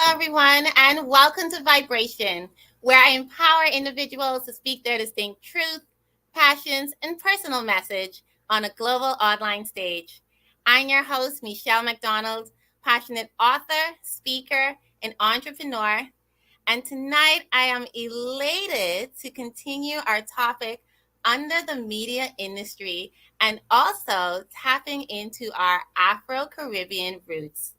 everyone, and welcome to Vibration, where I empower individuals to speak their distinct truth, passions, and personal message on a global online stage. I'm your host, Michelle McDonald, passionate author, speaker, and entrepreneur. And tonight I am elated to continue our topic under the media industry and also tapping into our Afro-Caribbean roots.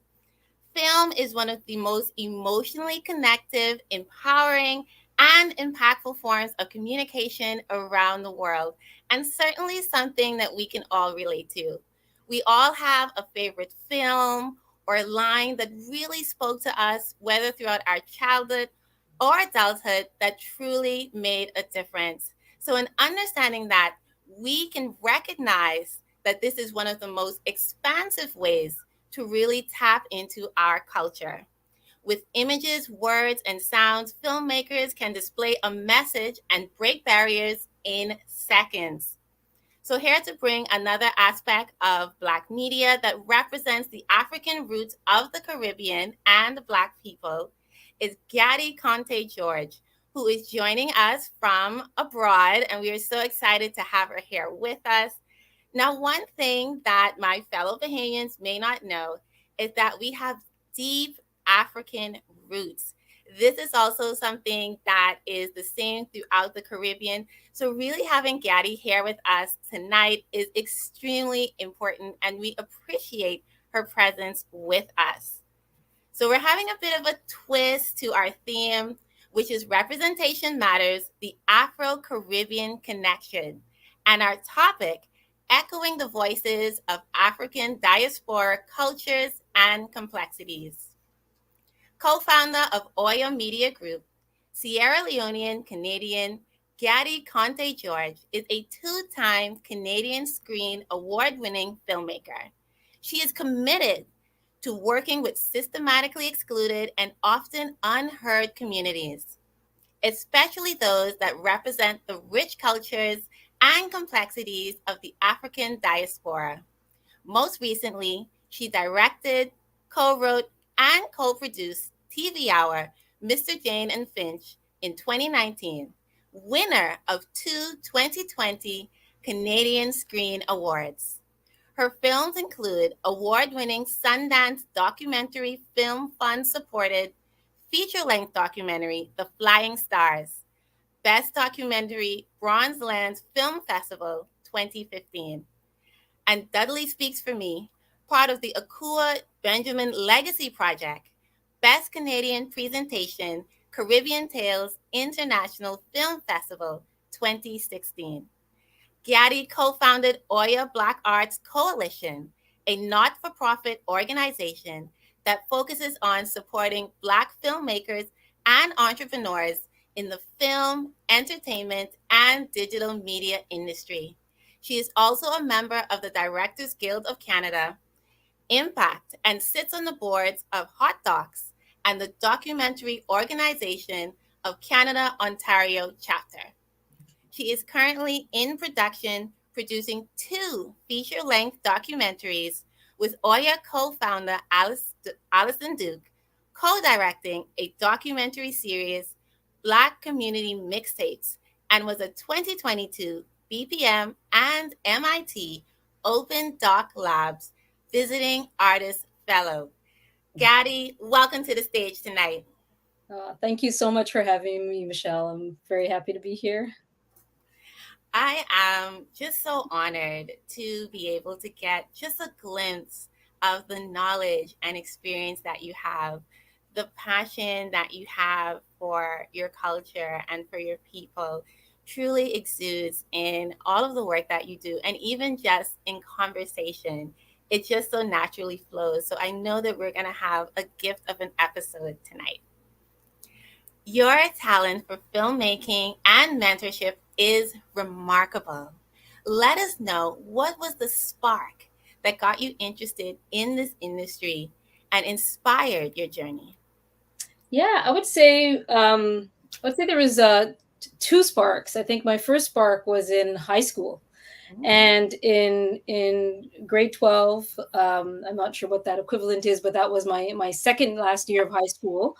Film is one of the most emotionally connective, empowering, and impactful forms of communication around the world, and certainly something that we can all relate to. We all have a favorite film or line that really spoke to us, whether throughout our childhood or adulthood, that truly made a difference. So, in understanding that, we can recognize that this is one of the most expansive ways to really tap into our culture. With images, words, and sounds, filmmakers can display a message and break barriers in seconds. So, here to bring another aspect of Black media that represents the African roots of the Caribbean and the Black people is Gaddy Conteh George, who is joining us from abroad. And we are so excited to have her here with us. Now, one thing that my fellow Bahamians may not know is that we have deep African roots. This is also something that is the same throughout the Caribbean. So, really having Gaddy here with us tonight is extremely important, and we appreciate her presence with us. So, we're having a bit of a twist to our theme, which is Representation Matters, the Afro Caribbean Connection. And our topic, echoing the voices of African diaspora cultures and complexities. Co founder of Oya Media Group, Sierra Leonean Canadian Gaddy Conteh George is a two-time Canadian Screen Award winning filmmaker. She is committed to working with systematically excluded and often unheard communities, especially those that represent the rich cultures and complexities of the African diaspora. Most recently, she directed, co wrote, and co produced TV Hour Mr. Jane and Finch in 2019, winner of two 2020 Canadian Screen Awards. Her films include award winning Sundance Documentary Film Fund supported feature length documentary The Flying Stars, Best Documentary Bronze Lands Film Festival 2015, and Dudley Speaks for Me, part of the Akua Benjamin Legacy Project, Best Canadian Presentation Caribbean Tales International Film Festival 2016. Gaddy co founded Oya Black Arts Coalition, a not for profit organization that focuses on supporting Black filmmakers and entrepreneurs in the film, entertainment, and digital media industry. She is also a member of the Directors Guild of Canada, Impact, and sits on the boards of Hot Docs and the documentary organization of Canada Ontario chapter. She is currently in production producing two feature length documentaries with Oya co founder Alison Duke, co directing a documentary series, Black Community Mixtapes, and was a 2022 BPM and MIT Open Doc Labs Visiting Artist Fellow. Gaddy, welcome to the stage tonight. Thank you so much for having me, Michelle. I'm very happy to be here. I am just so honored to be able to get just a glimpse of the knowledge and experience that you have, the passion that you have for your culture and for your people truly exudes in all of the work that you do, and even just in conversation. It just so naturally flows. So I know that we're going to have a gift of an episode tonight. Your talent for filmmaking and mentorship is remarkable. Let us know, what was the spark that got you interested in this industry and inspired your journey? Yeah, I would say there was two sparks. I think my first spark was in high school. And in grade 12, I'm not sure what that equivalent is, but that was my second last year of high school.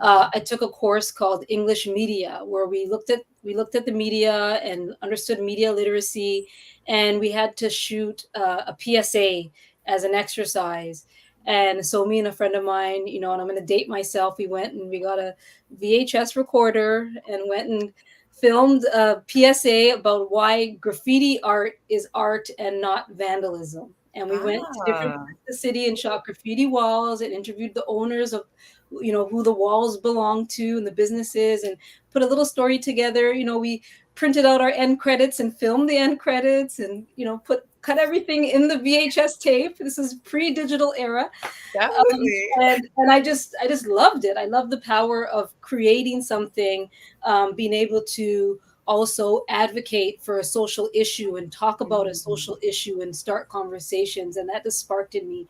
I took a course called English Media, where we looked at the media and understood media literacy, and we had to shoot a PSA as an exercise. And so me and a friend of mine, and I'm going to date myself, we went and we got a VHS recorder and went and filmed a PSA about why graffiti art is art and not vandalism. And we went to different Ah, parts of the city and shot graffiti walls and interviewed the owners of who the walls belong to and the businesses, and put a little story together. We printed out our end credits and filmed the end credits, and cut everything in the VHS tape. This is pre-digital era. definitely. And I just loved it. I love the power of creating something, being able to also advocate for a social issue and talk about a social issue and start conversations. And that just sparked in me,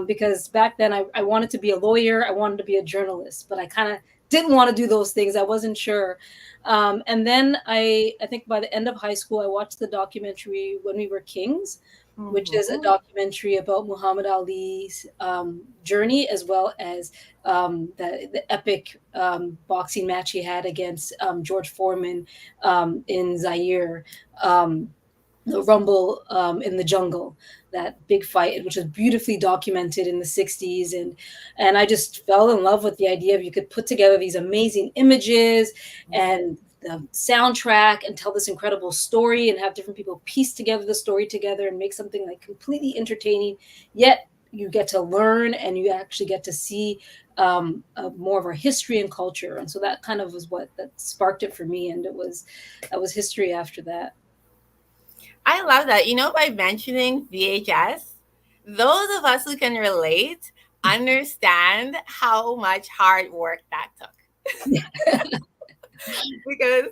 because back then I wanted to be a lawyer, I wanted to be a journalist, but I kind of didn't want to do those things. I wasn't sure. And then I think by the end of high school, I watched the documentary When We Were Kings, which is a Mhm. documentary about Muhammad Ali's journey, as well as the epic boxing match he had against George Foreman in Zaire. The Rumble in the Jungle, that big fight, which was beautifully documented in the 60s. And I just fell in love with the idea of you could put together these amazing images and the soundtrack and tell this incredible story and have different people piece together the story together and make something like completely entertaining, yet you get to learn and you actually get to see more of our history and culture. And so that kind of was what that sparked it for me. And that was history after that. I love that. By mentioning VHS, those of us who can relate understand how much hard work that took. Because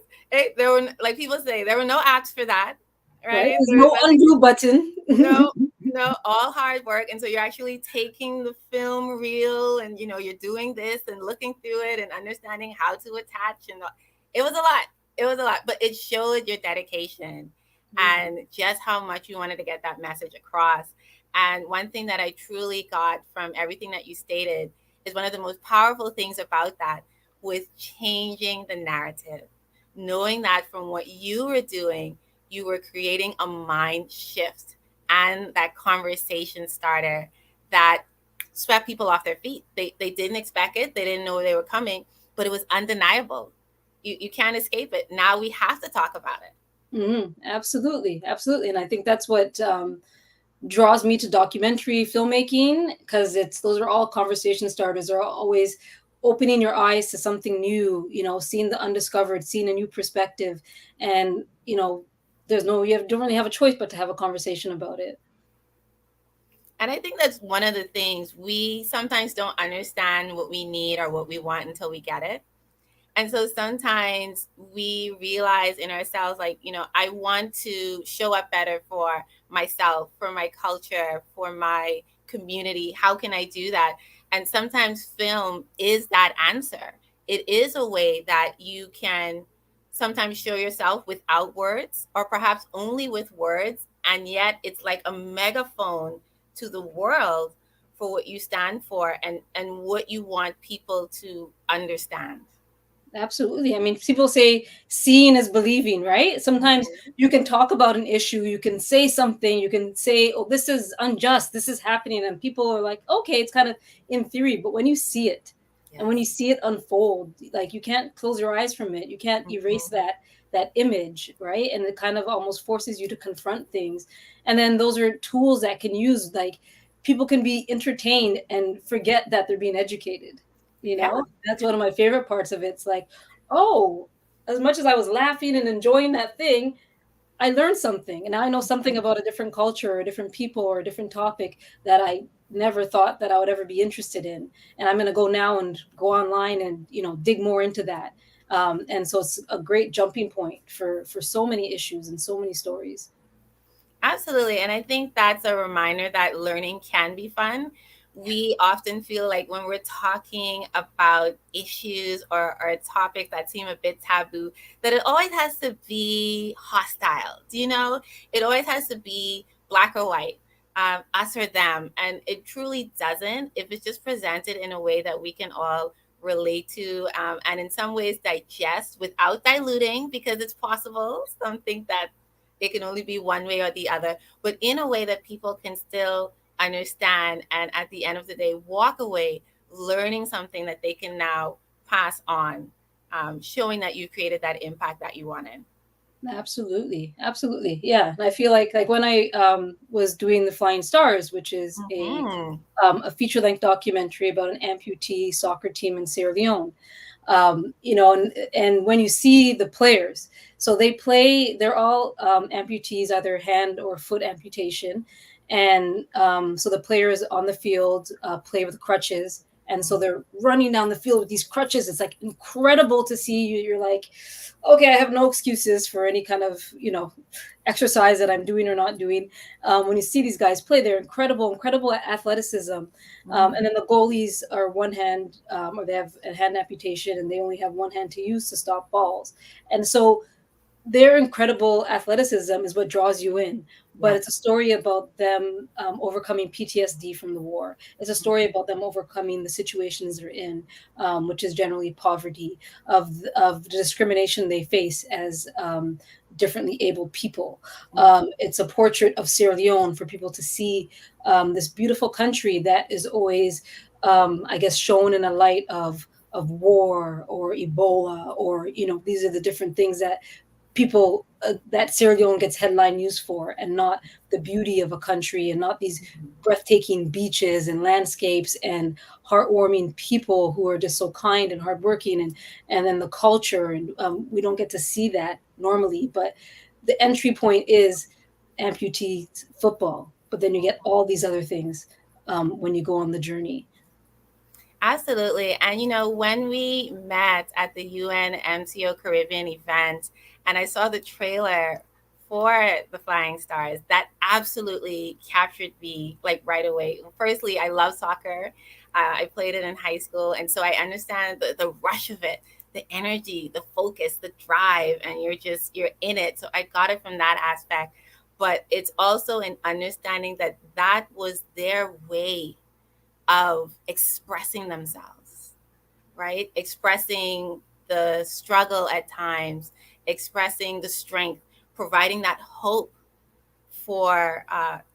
there were, like people say, there were no apps for that, Right? right? There's There was no nothing. undo button. No, no, all hard work. And so you're actually taking the film reel and you're doing this and looking through it and understanding how to attach it was a lot. It was a lot, but it showed your dedication and just how much you wanted to get that message across. And one thing that I truly got from everything that you stated is one of the most powerful things about that was changing the narrative. Knowing that from what you were doing, you were creating a mind shift and that conversation starter that swept people off their feet. They didn't expect it. They didn't know they were coming, but it was undeniable. You can't escape it. Now we have to talk about it. Absolutely, absolutely. And I think that's what draws me to documentary filmmaking, because it's those are all conversation starters. They're always opening your eyes to something new, seeing the undiscovered, seeing a new perspective. And don't really have a choice but to have a conversation about it. And I think that's one of the things we sometimes don't understand what we need or what we want until we get it. And so sometimes we realize in ourselves, like, I want to show up better for myself, for my culture, for my community. How can I do that? And sometimes film is that answer. It is a way that you can sometimes show yourself without words or perhaps only with words. And yet it's like a megaphone to the world for what you stand for and what you want people to understand. Absolutely. I mean, people say seeing is believing, right? Sometimes you can talk about an issue, you can say something, you can say, oh, this is unjust, this is happening. And people are like, okay, it's kind of in theory. But when you see it, and when you Yes. see it unfold, like you can't close your eyes from it. You can't erase Mhm. that image, right? And it kind of almost forces you to confront things. And then those are tools that can use, like people can be entertained and forget that they're being educated. Yeah. That's one of my favorite parts of it. It's like, oh, as much as I was laughing and enjoying that thing, I learned something. And now I know something about a different culture or different people or a different topic that I never thought that I would ever be interested in. And I'm going to go now and go online and, dig more into that. And so it's a great jumping point for so many issues and so many stories. Absolutely. And I think that's a reminder that learning can be fun We often feel like when we're talking about issues or topics that seem a bit taboo, that it always has to be hostile. Do you know? It always has to be black or white, us or them. And it truly doesn't if it's just presented in a way that we can all relate to, and in some ways digest without diluting, because it's possible. Some think that it can only be one way or the other, but in a way that people can still understand, and at the end of the day walk away learning something that they can now pass on, showing that you created that impact that you wanted. Absolutely, absolutely, yeah. And I feel like when I was doing the Flying Stars, which is Hmm. a feature length documentary about an amputee soccer team in Sierra Leone. And when you see the players, so they're all amputees, either hand or foot amputation, and so the players on the field play with crutches, and so they're running down the field with these crutches. It's like incredible to see. You're like, okay, I have no excuses for any kind of exercise that I'm doing or not doing. When you see these guys play, they're incredible athleticism. And then the goalies are one hand, or they have a hand amputation, and they only have one hand to use to stop balls. And so their incredible athleticism is what draws you in. But Yes. it's a story about them overcoming PTSD from the war. It's a story about them overcoming the situations they're in, which is generally poverty, of the discrimination they face as differently abled people. It's a portrait of Sierra Leone for people to see, this beautiful country that is always, I guess, shown in a light of war or Ebola, or these are the different things that people, that Sierra Leone gets headline news for, and not the beauty of a country, and not these breathtaking beaches and landscapes and heartwarming people who are just so kind and hardworking, and then the culture, and we don't get to see that normally. But the entry point is amputee football, but then you get all these other things when you go on the journey. Absolutely. And when we met at the UN MTO Caribbean event and I saw the trailer for the Flying Stars, that absolutely captured me like right away. Firstly, I love soccer. I played it in high school. And so I understand the rush of it, the energy, the focus, the drive, and you're in it. So I got it from that aspect. But it's also an understanding that that was their way of expressing themselves, right? Expressing the struggle at times, expressing the strength, providing that hope for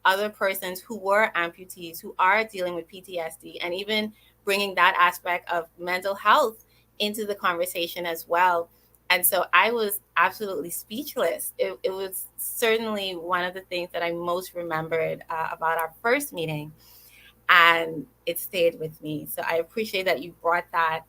other persons who were amputees, who are dealing with PTSD, and even bringing that aspect of mental health into the conversation as well. And so I was absolutely speechless. It was certainly one of the things that I most remembered about our first meeting, and it stayed with me. So I appreciate that you brought that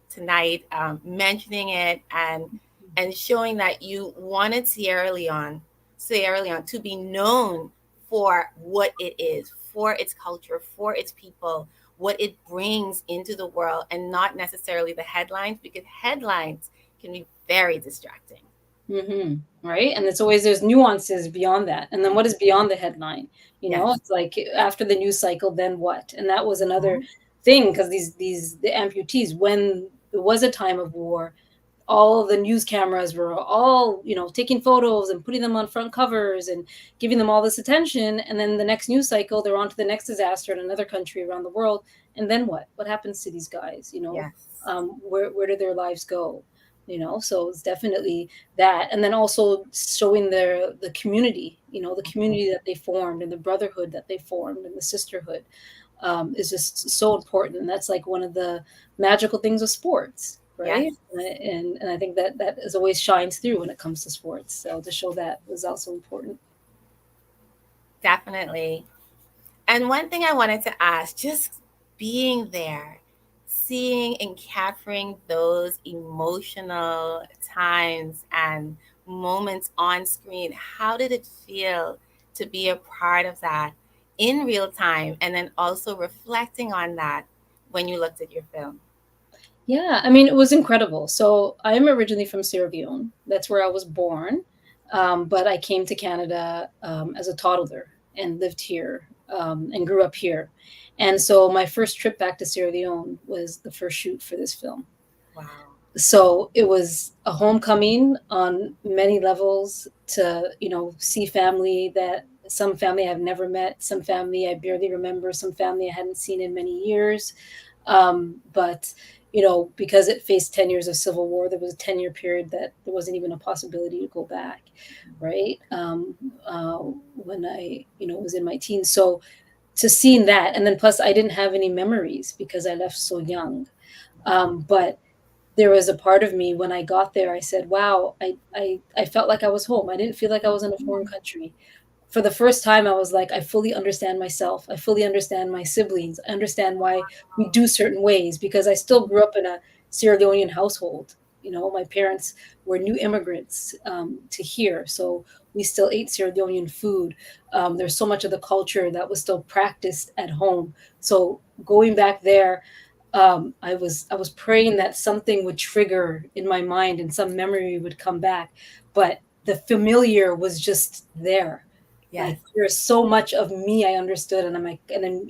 tonight, mentioning it and showing that you wanted Sierra Leone to be known for what it is, for its culture, for its people, what it brings into the world, and not necessarily the headlines, because headlines can be very distracting. Right, and it's always, there's nuances beyond that, and then what is beyond the headline? Yes. It's like after the news cycle, then what? And that was another Mhm. thing, because the amputees, when there was a time of war, all the news cameras were all taking photos and putting them on front covers and giving them all this attention, and then the next news cycle they're on to the next disaster in another country around the world. And then what happens to these guys? Yes. Where do their lives go? So it's definitely that. And then also showing the community, the Mhm. community that they formed, and the brotherhood that they formed, and the sisterhood, is just so important. And that's like one of the magical things of sports, Yes. right? And I think that is always shines through when it comes to sports. So to show that was also important. Definitely. And one thing I wanted to ask, just being there, seeing and capturing those emotional times and moments on screen, how did it feel to be a part of that in real time? And then also reflecting on that when you looked at your film. Yeah, I mean, it was incredible. So I'm originally from Sierra Leone. That's where I was born. But I came to Canada as a toddler and lived here and grew up here. And so my first trip back to Sierra Leone was the first shoot for this film. Wow. So it was a homecoming on many levels, to see family, that some family I've never met, some family I barely remember, some family I hadn't seen in many years. But because it faced 10 years of civil war, there was a 10-year period that there wasn't even a possibility to go back, right? uh, when I was in my teens. So to seeing that, and then plus I didn't have any memories because I left so young. But there was a part of me when I got there, I said, wow, I felt like I was home. I didn't feel like I was in a foreign country. For the first time, I was like, I fully understand myself. I fully understand my siblings. I understand why we do certain ways, because I still grew up in a Sierra Leonean household. My parents were new immigrants to here. So we still ate Sierra Leonean food. There's so much of the culture that was still practiced at home. So going back there, I was praying that something would trigger in my mind and some memory would come back, but the familiar was just there. Yes. Like there's so much of me I understood, and I'm like, and then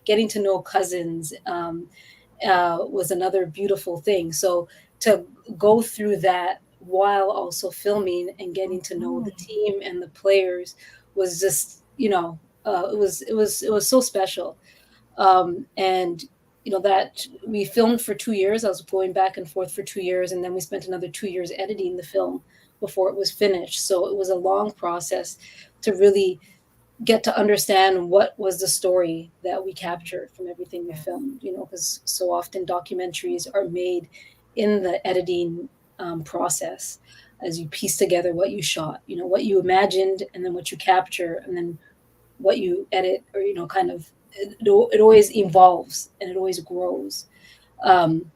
getting to know cousins was another beautiful thing. So to go through that while also filming and getting to know the Mhm. team and the players was just it was so special. And that we filmed for 2 years. I was going back and forth for 2 years, and then we spent another 2 years editing the film before it was finished. So it was a long process to really get to understand what was the story that we captured from everything we Yes. filmed. Because so often documentaries are made in the editing process, as you piece together what you shot, what you imagined, and then what you capture, and then what you edit, or kind of it always evolves and it always grows. um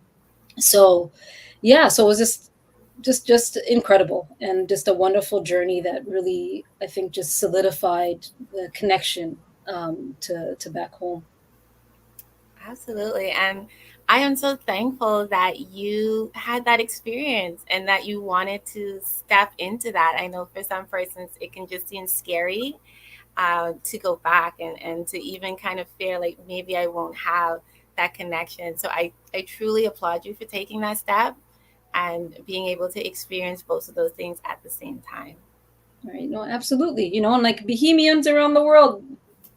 so yeah, so it was just incredible, and just a wonderful journey that really, I think, just solidified the connection to back home. Absolutely. And I am so thankful that you had that experience and that you wanted to step into that. I know for some persons it can just seem scary to go back and to even kind of fear like maybe I won't have that connection. So I truly applaud you for taking that step and being able to experience both of those things at the same time. Right, no, absolutely. And like bohemians around the world,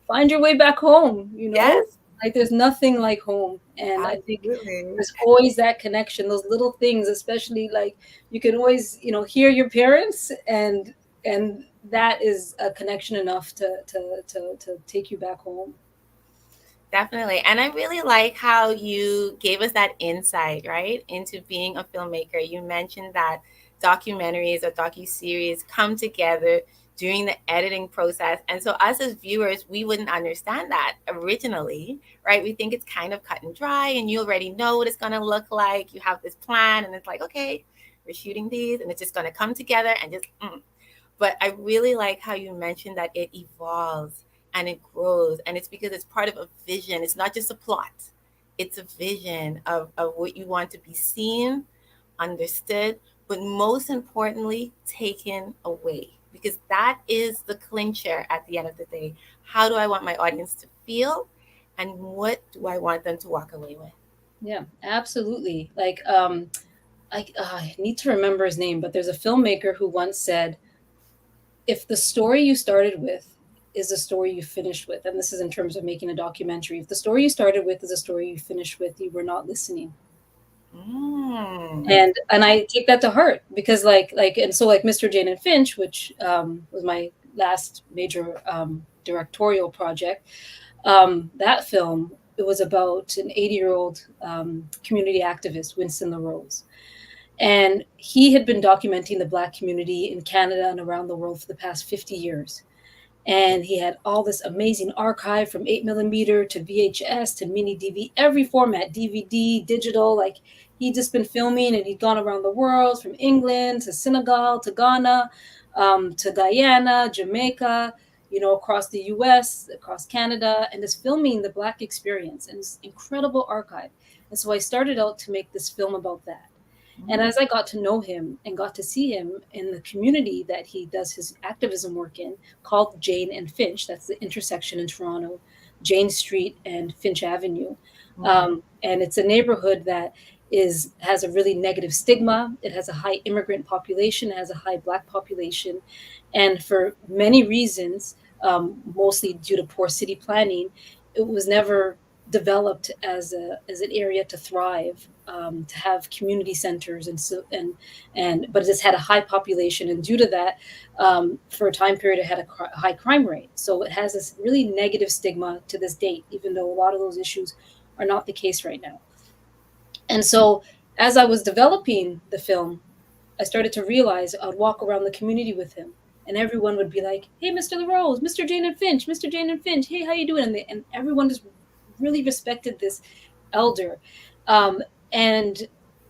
find your way back home. Yes, Like there's nothing like home, and I think absolutely. there's always that connection, those little things, especially like you can always hear your parents, and that is a connection enough to take you back home. Definitely. And I really like how you gave us that insight, right, into being a filmmaker. You mentioned that documentaries or docu-series come together during the editing process. And so us as viewers, we wouldn't understand that originally, right? We think it's kind of cut and dry and you already know what it's going to look like. You have this plan and it's like, okay, we're shooting these and it's just going to come together and just but I really like how you mentioned that it evolves and it grows. And it's because it's part of a vision. It's not just a plot, it's a vision of what you want to be seen, understood, but most importantly, taken away. Because that is the clincher at the end of the day. How do I want my audience to feel? And what do I want them to walk away with? Yeah, absolutely. Like I need to remember his name, but there's a filmmaker who once said, if the story you started with is the story you finished with, and this is in terms of making a documentary, if the story you started with is a story you finished with, you were not listening. Mm, And I take that to heart, because and so like Mr. Jane and Finch, which was my last major directorial project. That film, it was about an 80-year-old community activist, Winston LaRose, and he had been documenting the Black community in Canada and around the world for the past 50 years. And he had all this amazing archive, from 8 millimeter to VHS to mini DV, every format, DVD, digital. Like he'd just been filming, and he'd gone around the world, from England to Senegal to Ghana, to Guyana, Jamaica, across the US, across Canada, and just filming the Black experience and this incredible archive. And so I started out to make this film about that. And Mm-hmm. as I got to know him and got to see him in the community that he does his activism work in, called Jane and Finch, that's the intersection in Toronto, Jane Street and Finch Avenue. Mm-hmm. And it's a neighborhood that has a really negative stigma. It has a high immigrant population, it has a high Black population, and for many reasons, mostly due to poor city planning, it was never developed as an area to thrive, to have community centers, and but it just had a high population, and due to that, for a time period, it had a high crime rate. So it has this really negative stigma to this date, even though a lot of those issues are not the case right now. And so, as I was developing the film, I started to realize I'd walk around the community with him, and everyone would be like, "Hey, Mr. LaRose, Mr. Jane and Finch, Mr. Jane and Finch. Hey, how you doing?" And everyone just really respected this elder, um, and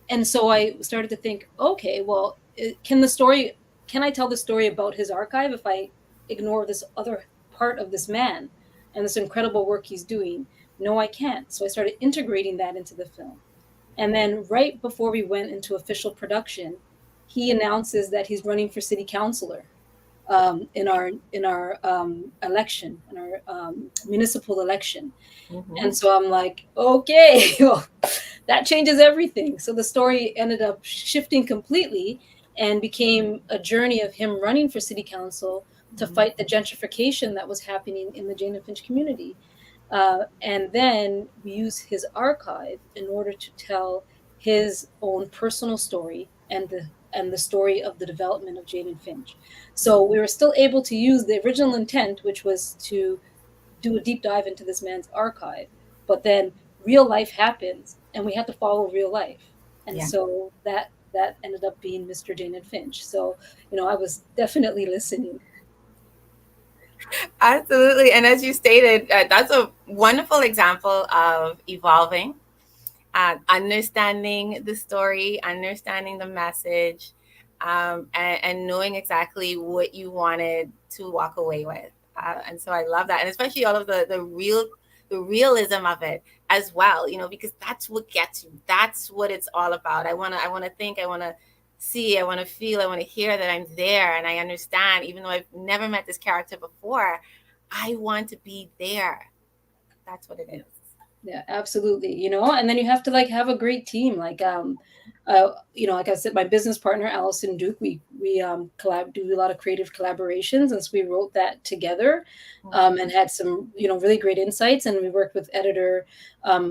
and so I started to think, okay, well, can I tell the story about his archive if I ignore this other part of this man and this incredible work he's doing? No, I can't. So I started integrating that into the film. And then right before we went into official production, he announces that he's running for city councilor, in our election, in our municipal election. Mm-hmm. And so I'm like, okay, well, that changes everything. So the story ended up shifting completely and became a journey of him running for city council to fight the gentrification that was happening in the Jane and Finch community. And then we use his archive in order to tell his own personal story and the story of the development of Jane and Finch. So we were still able to use the original intent, which was to do a deep dive into this man's archive, but then real life happens, and we had to follow real life, and Yeah. so that ended up being Mr. Jane and Finch. So I was definitely listening. Absolutely. And as you stated, that's a wonderful example of evolving, understanding the story, understanding the message, and knowing exactly what you wanted to walk away with. And so I love that, and especially all of the realism of it as well. Because that's what gets you. That's what it's all about. I wanna think. I wanna see. I wanna feel. I wanna hear that I'm there and I understand, even though I've never met this character before. I want to be there. That's what it is. Yeah, absolutely. And then you have to like have a great team. Like, like I said, my business partner Allison Duke, we do a lot of creative collaborations, and so we wrote that together, and had some really great insights. And we worked with editor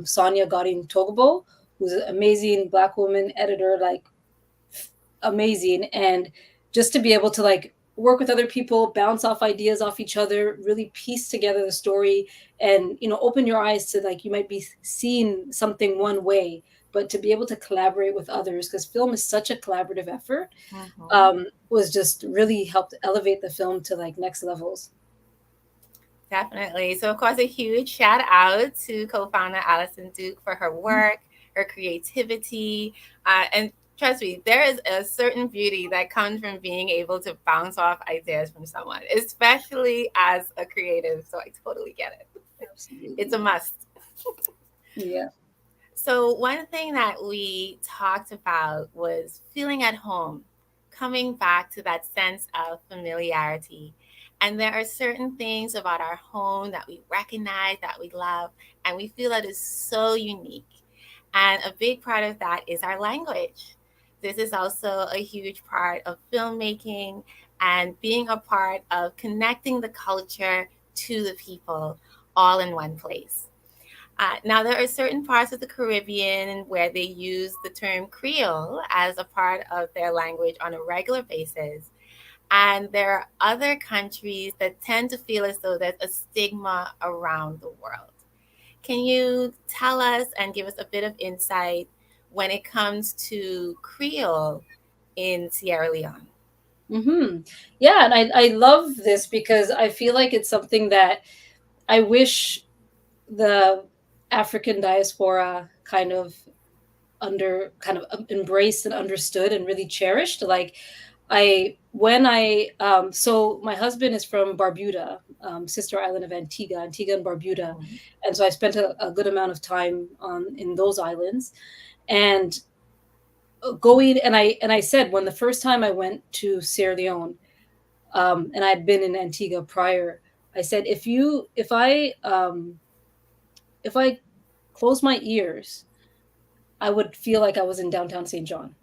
Sonia Godin Togobo, who's an amazing Black woman editor, like amazing. And just to be able to like work with other people, bounce off ideas off each other, really piece together the story, and open your eyes to like you might be seeing something one way, but to be able to collaborate with others, because film is such a collaborative effort, Mhm. was just really helped elevate the film to like next levels. Definitely. So, of course, a huge shout out to co founder Alison Duke for her work, her creativity. And trust me, there is a certain beauty that comes from being able to bounce off ideas from someone, especially as a creative. So, I totally get it. It's a Absolutely. must. Yeah. So, one thing that we talked about was feeling at home, coming back to that sense of familiarity. And there are certain things about our home that we recognize, that we love, and we feel that is so unique. And a big part of that is our language. This is also a huge part of filmmaking and being a part of connecting the culture to the people all in one place. Now, there are certain parts of the Caribbean where they use the term Creole as a part of their language on a regular basis. And there are other countries that tend to feel as though there's a stigma around the world. Can you tell us and give us a bit of insight when it comes to Creole in Sierra Leone? Yeah, and I love this because I feel like it's something that I wish the African diaspora kind of embraced and understood and really cherished. Like, so my husband is from Barbuda, sister island of Antigua and Barbuda, Mhm. and so I spent a good amount of time on in those islands, and going, and I said, when the first time I went to Sierra Leone, and I'd been in Antigua prior, I said, if I close my ears, I would feel like I was in downtown St. John,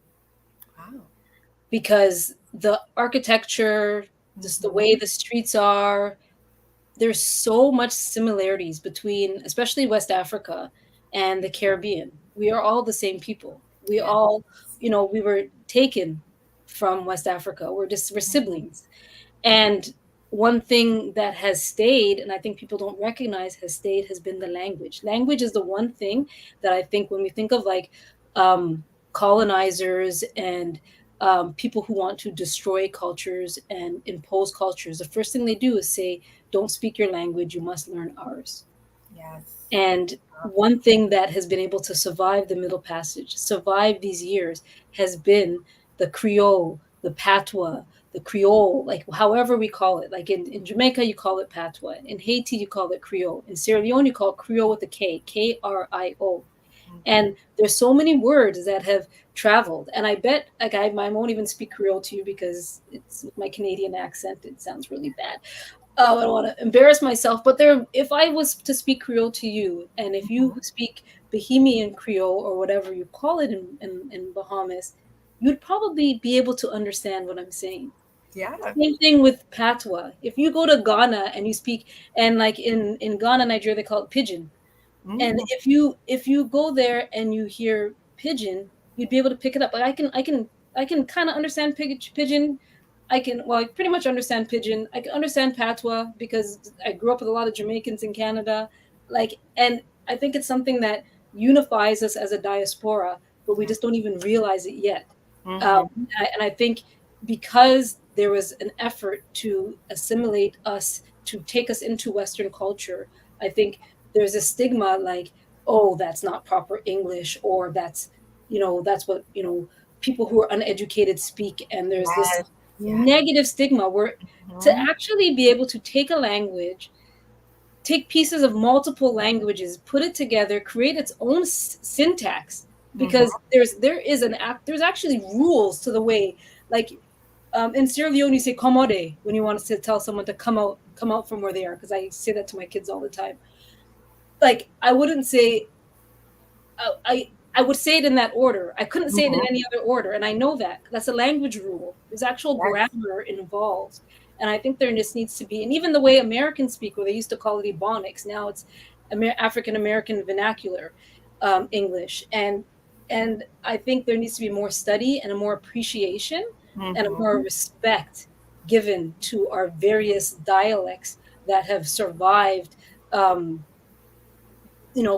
Wow. because the architecture, just the way Mm-hmm. the streets are, there's so much similarities between, especially West Africa and the Caribbean. We are all the same people. We Yeah. all, we were taken from West Africa. We're Mm-hmm. siblings. And one thing that has stayed, and I think people don't recognize has stayed, has been the language. Language is the one thing that I think, when we think of like um, colonizers and people who want to destroy cultures and impose cultures, the first thing they do is say, don't speak your language, you must learn ours. Yes. And one thing that has been able to survive the Middle Passage, survive these years, has been the Creole, the Patois, the Creole, like however we call it. Like in Jamaica, you call it Patois. In Haiti, you call it Creole. In Sierra Leone, you call it Creole with a K, Krio. Mm-hmm. And there's so many words that have traveled. And I bet, like, I won't even speak Creole to you because it's with my Canadian accent. It sounds really bad. I don't want to embarrass myself, but if I was to speak Creole to you, and if you Mm-hmm. speak Bohemian Creole or whatever you call it in Bahamas, you'd probably be able to understand what I'm saying. Yeah. Same thing with Patois. If you go to Ghana and you speak, and like in Ghana, Nigeria, they call it pidgin. And Mm-hmm. if you go there and you hear pigeon, you'd be able to pick it up. Like I can kind of understand pigeon. I pretty much understand pigeon. I can understand patois because I grew up with a lot of Jamaicans in Canada. And I think it's something that unifies us as a diaspora, but we just don't even realize it yet. Mm-hmm. And I think because there was an effort to assimilate us, to take us into Western culture, I think there's a stigma like, oh, that's not proper English, or that's what people who are uneducated speak. And there's this Yes. Yes. negative stigma where, to Mm-hmm. actually be able to take a language, take pieces of multiple languages, put it together, create its own syntax, Mm-hmm. because there's actually rules to the way, like, in Sierra Leone, you say "komode" when you want to tell someone to come out from where they are. Because I say that to my kids all the time. Like, I wouldn't say, I would say it in that order. I couldn't say it in Mm-hmm. any other order, and I know that that's a language rule. There's actual Yes. grammar involved, and I think there just needs to be. And even the way Americans speak, where they used to call it Ebonics, now it's African American vernacular English, and I think there needs to be more study and a more appreciation and a more Mm-hmm. respect given to our various dialects that have survived.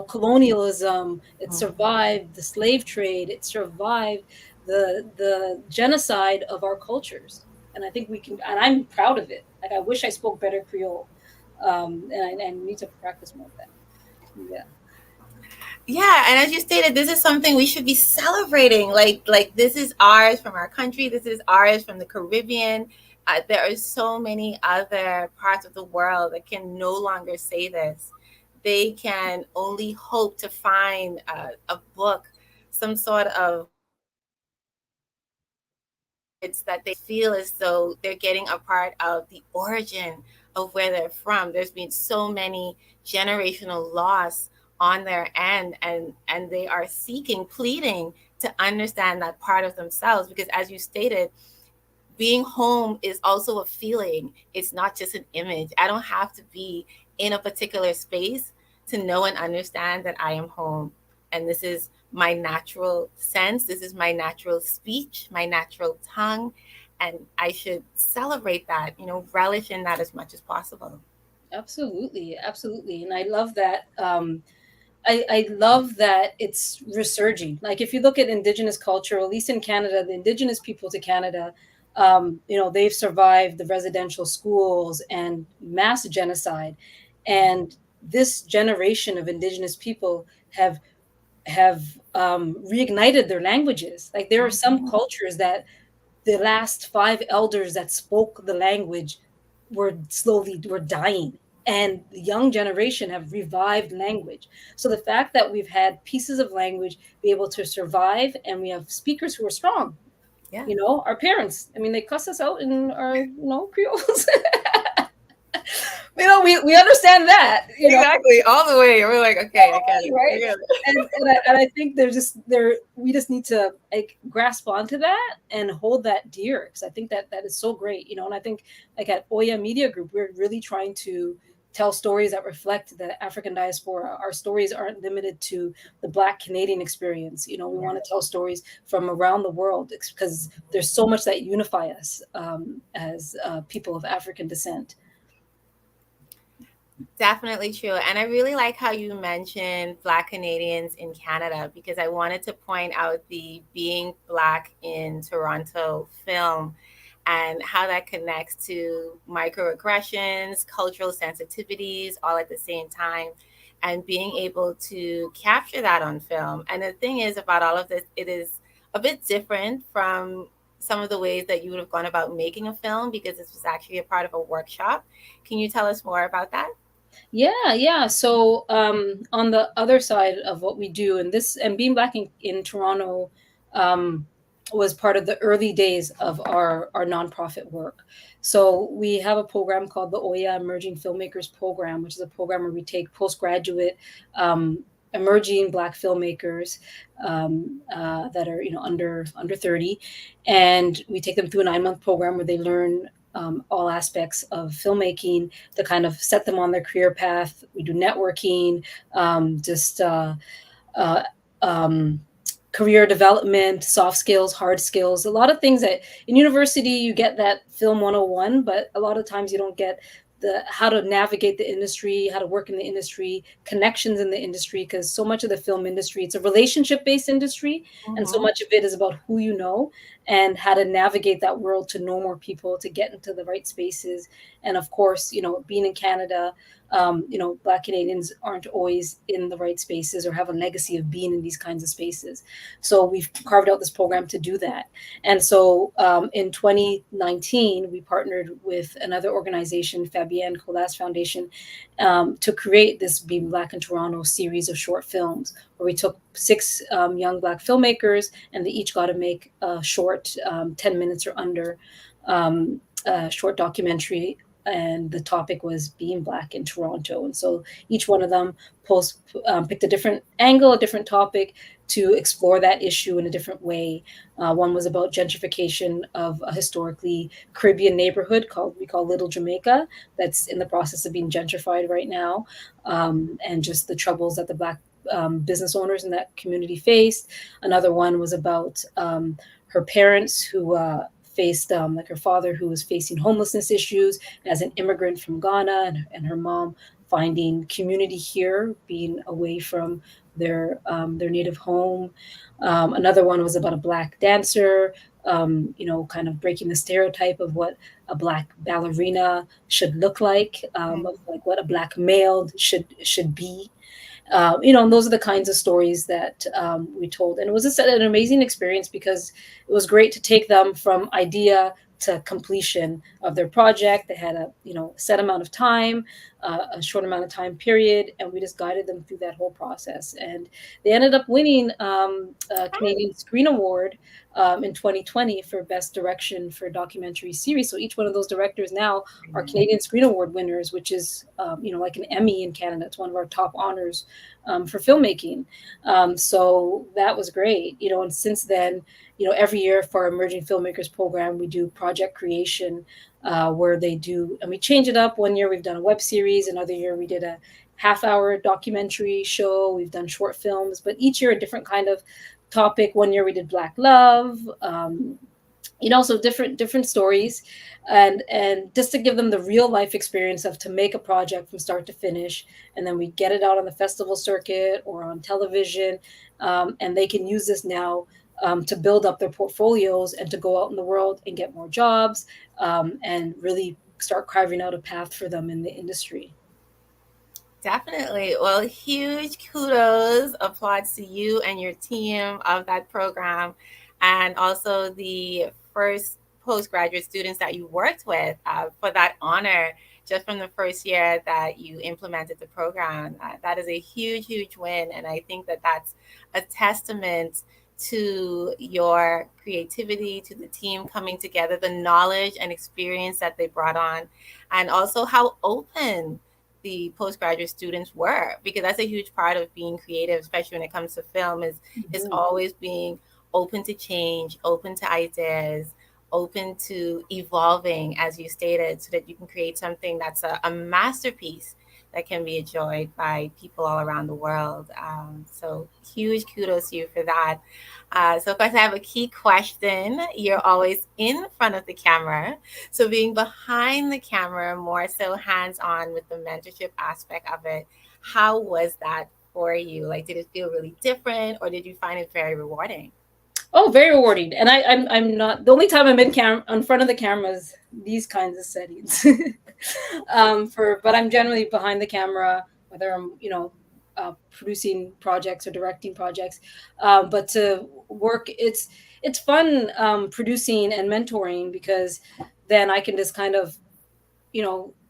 Colonialism. It Mm-hmm. survived the slave trade. It survived the genocide of our cultures. And I think we can, and I'm proud of it. Like, I wish I spoke better Creole, and I need to practice more of that. Yeah, Yeah, and as you stated, this is something we should be celebrating. Like this is ours from our country. This is ours from the Caribbean. There are so many other parts of the world that can no longer say this. They can only hope to find a book, some sort of words that they feel as though they're getting a part of the origin of where they're from. There's been so many generational loss on their end, and they are seeking, pleading to understand that part of themselves, because as you stated, being home is also a feeling. It's not just an image. I don't have to be in a particular space to know and understand that I am home. And this is my natural sense. This is my natural speech, my natural tongue. And I should celebrate that, relish in that as much as possible. absolutely, absolutely. And I love that. I love that it's resurging. Like, if you look at Indigenous culture, at least in Canada, the Indigenous people to Canada, they've survived the residential schools and mass genocide, and this generation of Indigenous people have reignited their languages. Like, there are some Mhm. cultures that the last five elders that spoke the language were dying, and the young generation have revived language. So the fact that we've had pieces of language be able to survive, and we have speakers who are strong, Yeah. our parents, I mean, they cuss us out in our, creoles. We understand that, Exactly, all the way. We're like, okay, I get it. I right? get And I think we just need to like grasp onto that and hold that dear, because I think that is so great, and I think like at Oya Media Group, we're really trying to tell stories that reflect the African diaspora. Our stories aren't limited to the Black Canadian experience. We Yeah. want to tell stories from around the world, because there's so much that unify us as people of African descent. Definitely true. And I really like how you mentioned Black Canadians in Canada, because I wanted to point out the Being Black in Toronto film and how that connects to microaggressions, cultural sensitivities, all at the same time, and being able to capture that on film. And the thing is about all of this, it is a bit different from some of the ways that you would have gone about making a film, because this was actually a part of a workshop. Can you tell us more about that? Yeah. So on the other side of what we do, and being Black in Toronto um, was part of the early days of our nonprofit work. So we have a program called the Oya Emerging Filmmakers Program, which is a program where we take postgraduate emerging Black filmmakers that are under 30, and we take them through a 9-month program where they learn all aspects of filmmaking to kind of set them on their career path. We do networking, just uh, um, career development, soft skills, hard skills, a lot of things that in university you get that film 101, but a lot of times you don't get the how to navigate the industry, how to work in the industry, connections in the industry, because so much of the film industry, it's a relationship based industry, and so Mm-hmm. much of it is about who you know and how to navigate that world to know more people, to get into the right spaces. And of course, being in Canada, Black Canadians aren't always in the right spaces or have a legacy of being in these kinds of spaces. So we've carved out this program to do that. And so in 2019, we partnered with another organization, Fabienne Colas Foundation, to create this Being Black in Toronto series of short films, where we took 6 young Black filmmakers, and they each got to make a short, 10 minutes or under, short documentary, and the topic was being Black in Toronto. And so each one of them picked a different angle, a different topic to explore that issue in a different way. One was about gentrification of a historically Caribbean neighborhood we call Little Jamaica, that's in the process of being gentrified right now, and just the troubles that the Black business owners in that community faced. Another one was about her parents who faced like her father, who was facing homelessness issues as an immigrant from Ghana, and her mom finding community here, being away from their native home. Another one was about a Black dancer, kind of breaking the stereotype of what a Black ballerina should look like, of like what a Black male should be. And those are the kinds of stories that we told. And it was just an amazing experience, because it was great to take them from idea to completion of their project. They had a set amount of time, a short amount of time period, and we just guided them through that whole process. And they ended up winning a Canadian Screen Award in 2020 for Best Direction for Documentary Series. So each one of those directors now are Canadian Screen Award winners, which is like an Emmy in Canada. It's one of our top honors for filmmaking. So that was great, and since then, every year for our Emerging Filmmakers program, we do project creation, where they do, and we change it up. One year we've done a web series, another year we did a half-hour documentary show. We've done short films, but each year a different kind of topic. One year we did Black love, so different stories, and just to give them the real life experience of to make a project from start to finish, and then we get it out on the festival circuit or on television, and they can use this now to build up their portfolios and to go out in the world and get more jobs, and really start carving out a path for them in the industry. Definitely. Well, huge kudos, applause to you and your team of that program, and also the first postgraduate students that you worked with, for that honor. just from the first year that you implemented the program. That is a huge, huge win. And I think that that's a testament to your creativity, to the team coming together, the knowledge and experience that they brought on, and also how open the postgraduate students were, because that's a huge part of being creative, especially when it comes to film, is Mhm. always being open to change, open to ideas, open to evolving, as you stated, so that you can create something that's a masterpiece that can be enjoyed by people all around the world. So huge kudos to you for that. So, of course, I have a key question. You're always in front of the camera. So, being behind the camera, more so hands on with the mentorship aspect of it, how was that for you? Like, did it feel really different, or did you find it very rewarding? Oh, very rewarding. And I'm not the only time I'm in front of the cameras, these kinds of settings. But I'm generally behind the camera, whether I'm, producing projects or directing projects. But to work, it's fun, producing and mentoring, because then I can just kind of,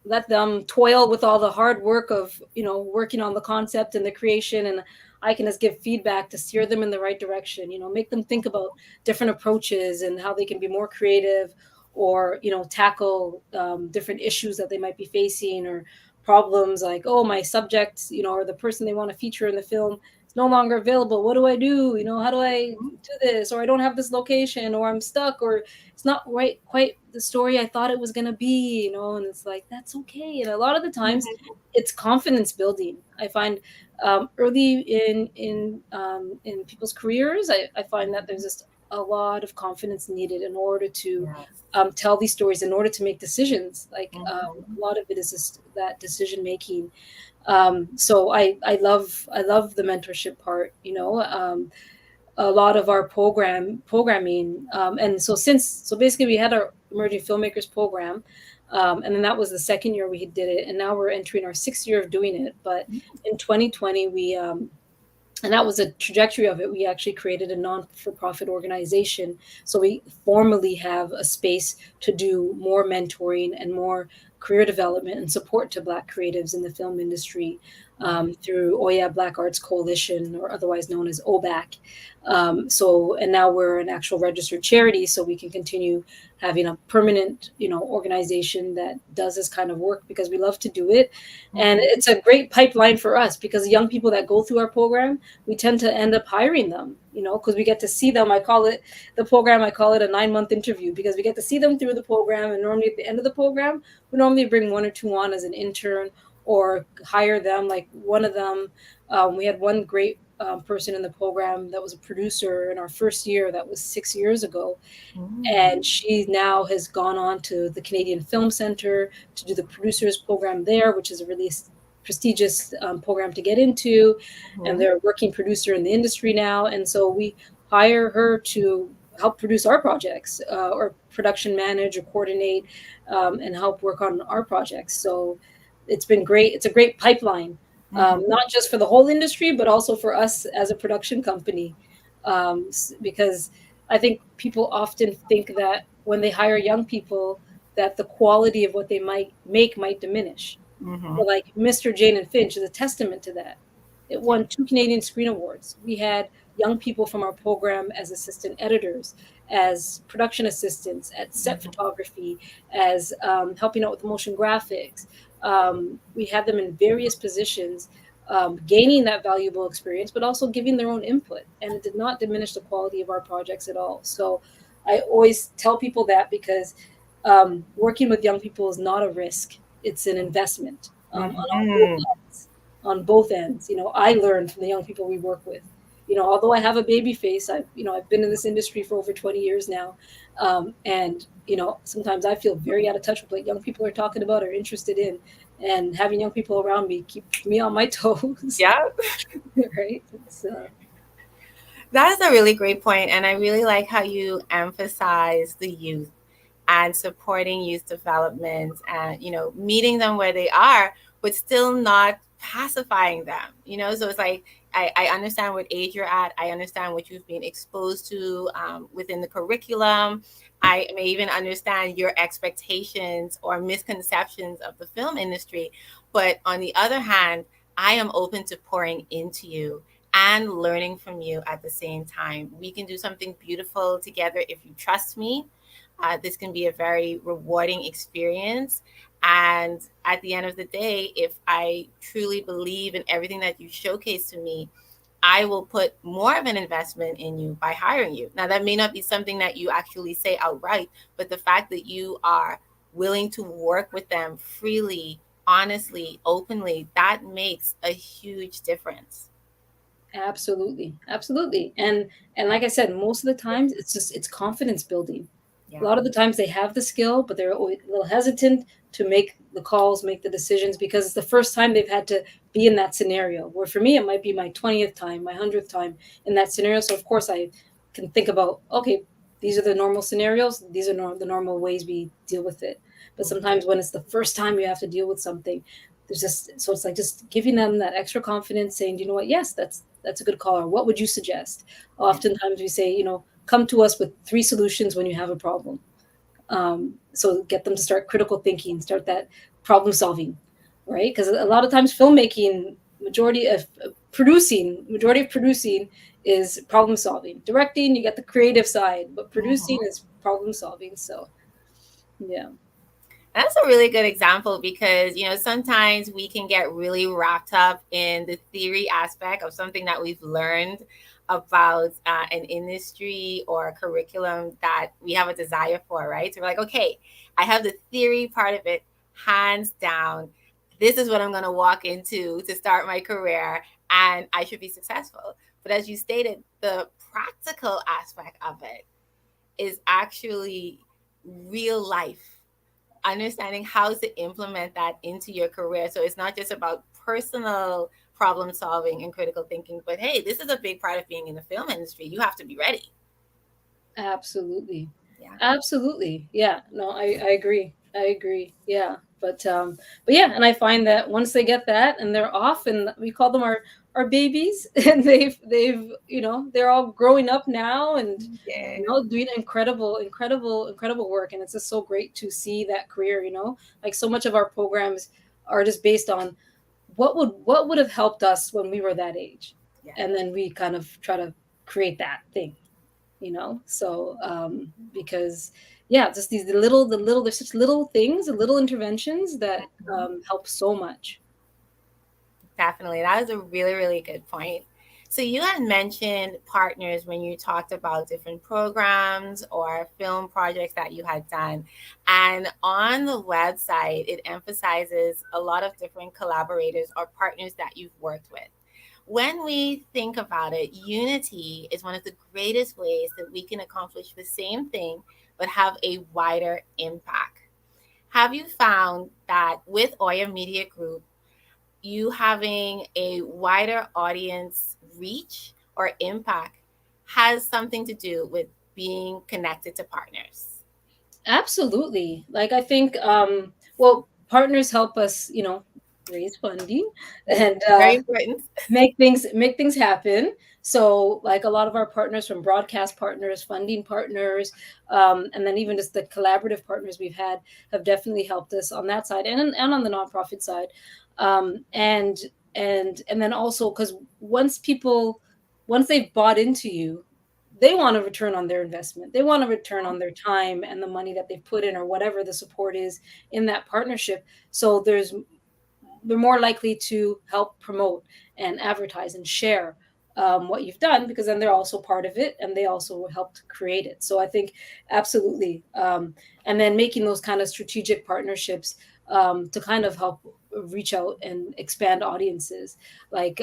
let them toil with all the hard work of, working on the concept and the creation, and I can just give feedback to steer them in the right direction, make them think about different approaches and how they can be more creative, or tackle, different issues that they might be facing, or problems like, oh, my subject, or the person they want to feature in the film is no longer available. What do I do? How do I do this? Or I don't have this location, or I'm stuck, or it's not quite the story I thought it was going to be, and it's like, that's okay. And a lot of the times it's confidence building. I find, early in people's careers, I find that there's just a lot of confidence needed in order to, Yes. tell these stories, in order to make decisions. Like, Mhm. a lot of it is just that decision making. So I love the mentorship part. A lot of our programming, and so basically we had our emerging filmmakers program, and then that was the second year we did it, and now we're entering our sixth year of doing it. But in 2020, and that was a trajectory of it. We actually created a non-for-profit organization, so we formally have a space to do more mentoring and more career development and support to Black creatives in the film industry, through Oya Black Arts Coalition, or otherwise known as OBAC. And now we're an actual registered charity, so we can continue having a permanent, organization that does this kind of work, because we love to do it. And Mhm. it's a great pipeline for us, because young people that go through our program, we tend to end up hiring them, because we get to see them. I call it a 9-month interview, because we get to see them through the program. And normally at the end of the program, we normally bring one or two on as an intern, or hire them. Like one of them, we had one great, person in the program that was a producer in our first year. That was 6 years ago, Mhm. and she now has gone on to the Canadian Film Center to do the producers program there, which is a really prestigious, program to get into. And Mhm. they're a working producer in the industry now, and so we hire her to help produce our projects, or production manage or coordinate, and help work on our projects. So it's been great. It's a great pipeline, Mhm. not just for the whole industry, but also for us as a production company, because I think people often think that when they hire young people, that the quality of what they might make might diminish. Mhm. But like Mr. Jane and Finch is a testament to that. It Yeah. won 2 Canadian Screen Awards. We had young people from our program as assistant editors, as production assistants, at set Mhm. photography, as, helping out with motion graphics. We had them in various positions, gaining that valuable experience, but also giving their own input. And it did not diminish the quality of our projects at all. So I always tell people that, because, working with young people is not a risk, it's an investment, on both Mhm. ends. On both ends, I learn from the young people we work with. Although I have a baby face, I've been in this industry for over 20 years now, and sometimes I feel very out of touch with what young people are talking about or interested in, and having young people around me keeps me on my toes, Yeah. right? It's, That is a really great point, and I really like how you emphasize the youth and supporting youth development, and meeting them where they are, but still not pacifying them. So it's like, I understand what age you're at. I understand what you've been exposed to within the curriculum. I may even understand your expectations or misconceptions of the film industry. But on the other hand, I am open to pouring into you and learning from you at the same time. We can do something beautiful together if you trust me. This can be a very rewarding experience. And at the end of the day, if I truly believe in everything that you showcase to me, I will put more of an investment in you by hiring you. Now, that may not be something that you actually say outright, but the fact that you are willing to work with them freely, honestly, openly, that makes a huge difference. Absolutely, absolutely. And like I said, most of the times it's confidence building. A Yeah. lot of the times they have the skill, but they're always a little hesitant to make the calls, make the decisions, because it's the first time they've had to be in that scenario. Where for me, it might be my 20th time, my 100th time in that scenario. So of course I can think about, okay, these are the normal scenarios. These are the normal ways we deal with it. But sometimes when it's the first time you have to deal with something, there's just, so it's like just giving them that extra confidence, saying, you know what, yes, that's a good call. Or what would you suggest? Yeah. Oftentimes we say, come to us with 3 solutions when you have a problem. So get them to start critical thinking, start that problem solving, right? Because a lot of times filmmaking, majority of producing is problem solving. Directing, you get the creative side, but producing Mhm. is problem solving. So yeah, That's a really good example because, sometimes we can get really wrapped up in the theory aspect of something that we've learned about an industry or a curriculum that we have a desire for, right? So we're like, okay, I have the theory part of it hands down. This is what I'm going to walk into to start my career, and I should be successful. But as you stated, the practical aspect of it is actually real life, understanding how to implement that into your career. So it's not just about personal problem solving and critical thinking, but hey, this is a big part of being in the film industry. You have to be ready. absolutely. Yeah. Absolutely. Yeah. No, I agree. I agree. Yeah. But yeah, and I find that once they get that and they're off, and we call them our babies, and they're all growing up now, and Yeah. doing incredible work. And it's just so great to see that career, like so much of our programs are just based on what would have helped us when we were that age. Yeah. And then we kind of try to create that thing, so because yeah, just the little there's such little things, the little interventions that Mhm. help so much. Definitely. That was a really, really good point. So you had mentioned partners when you talked about different programs or film projects that you had done. And on the website, it emphasizes a lot of different collaborators or partners that you've worked with. When we think about it, unity is one of the greatest ways that we can accomplish the same thing but have a wider impact. Have you found that with Oya Media Group, you having a wider audience reach or impact has something to do with being connected to partners? Absolutely. Like I think well, partners help us, raise funding and Very important. make things happen. So like a lot of our partners, from broadcast partners, funding partners, and then even just the collaborative partners we've had, have definitely helped us on that side, and on the nonprofit side. Um, and and and then also, because once they've bought into you, they want a return on their investment. They want a return on their time and the money that they've put in, or whatever the support is in that partnership. So they're more likely to help promote and advertise and share what you've done, because then they're also part of it and they also helped create it. So I think absolutely. And then making those kind of strategic partnerships to kind of help reach out and expand audiences, like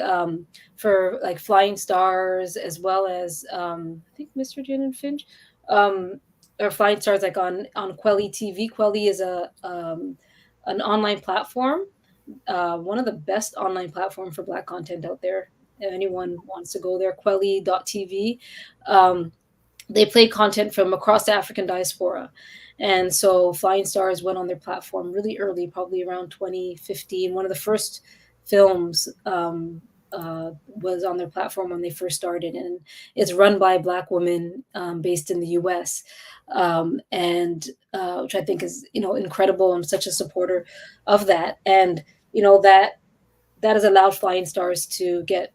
for like Flying Stars, as well as I think Mr. Jan and Finch, um, or Flying Stars, like on Quelly TV. Quelly is an online platform, one of the best online platform for Black content out there. If anyone wants to go there, quelly.tv. Um, they play content from across the African diaspora. And so Flying Stars went on their platform really early, probably around 2015. One of the first films was on their platform when they first started, and it's run by Black women based in the U.S. And which I think is incredible. I'm such a supporter of that, and that has allowed Flying Stars to get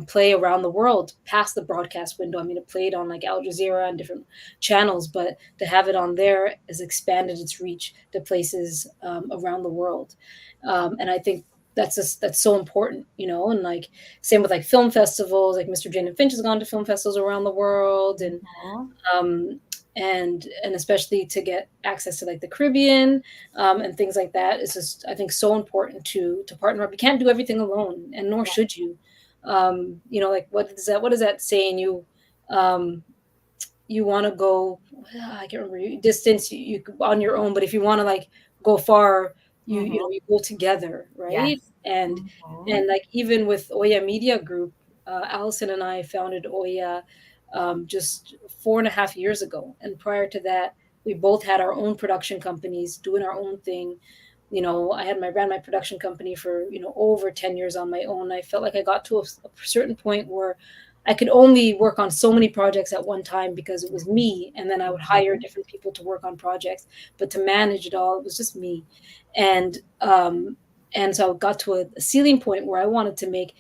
play around the world past the broadcast window. I mean, it played on like Al Jazeera and different channels, but to have it on there has expanded its reach to places around the world. And I think that's so important, and like same with like film festivals, like Mr. Jane and Finch has gone to film festivals around the world, Mhm. um, and especially to get access to like the Caribbean and things like that is just, I think, so important to partner up. You can't do everything alone, and nor should you. Like what is that saying? Um, you want to go, I can't remember, distance you on your own, but if you want to like go far, Mhm. you go together, right? Yes. and Mhm. and like even with Oya Media Group, Allison and I founded Oya just 4.5 years ago, and prior to that we both had our own production companies doing our own thing. I ran my production company for over 10 years on my own. I felt like I got to a certain point where I could only work on so many projects at one time because it was me, and then I would hire Mhm. different people to work on projects, but to manage it all, it was just me. And um and so I got to a ceiling point where I wanted to make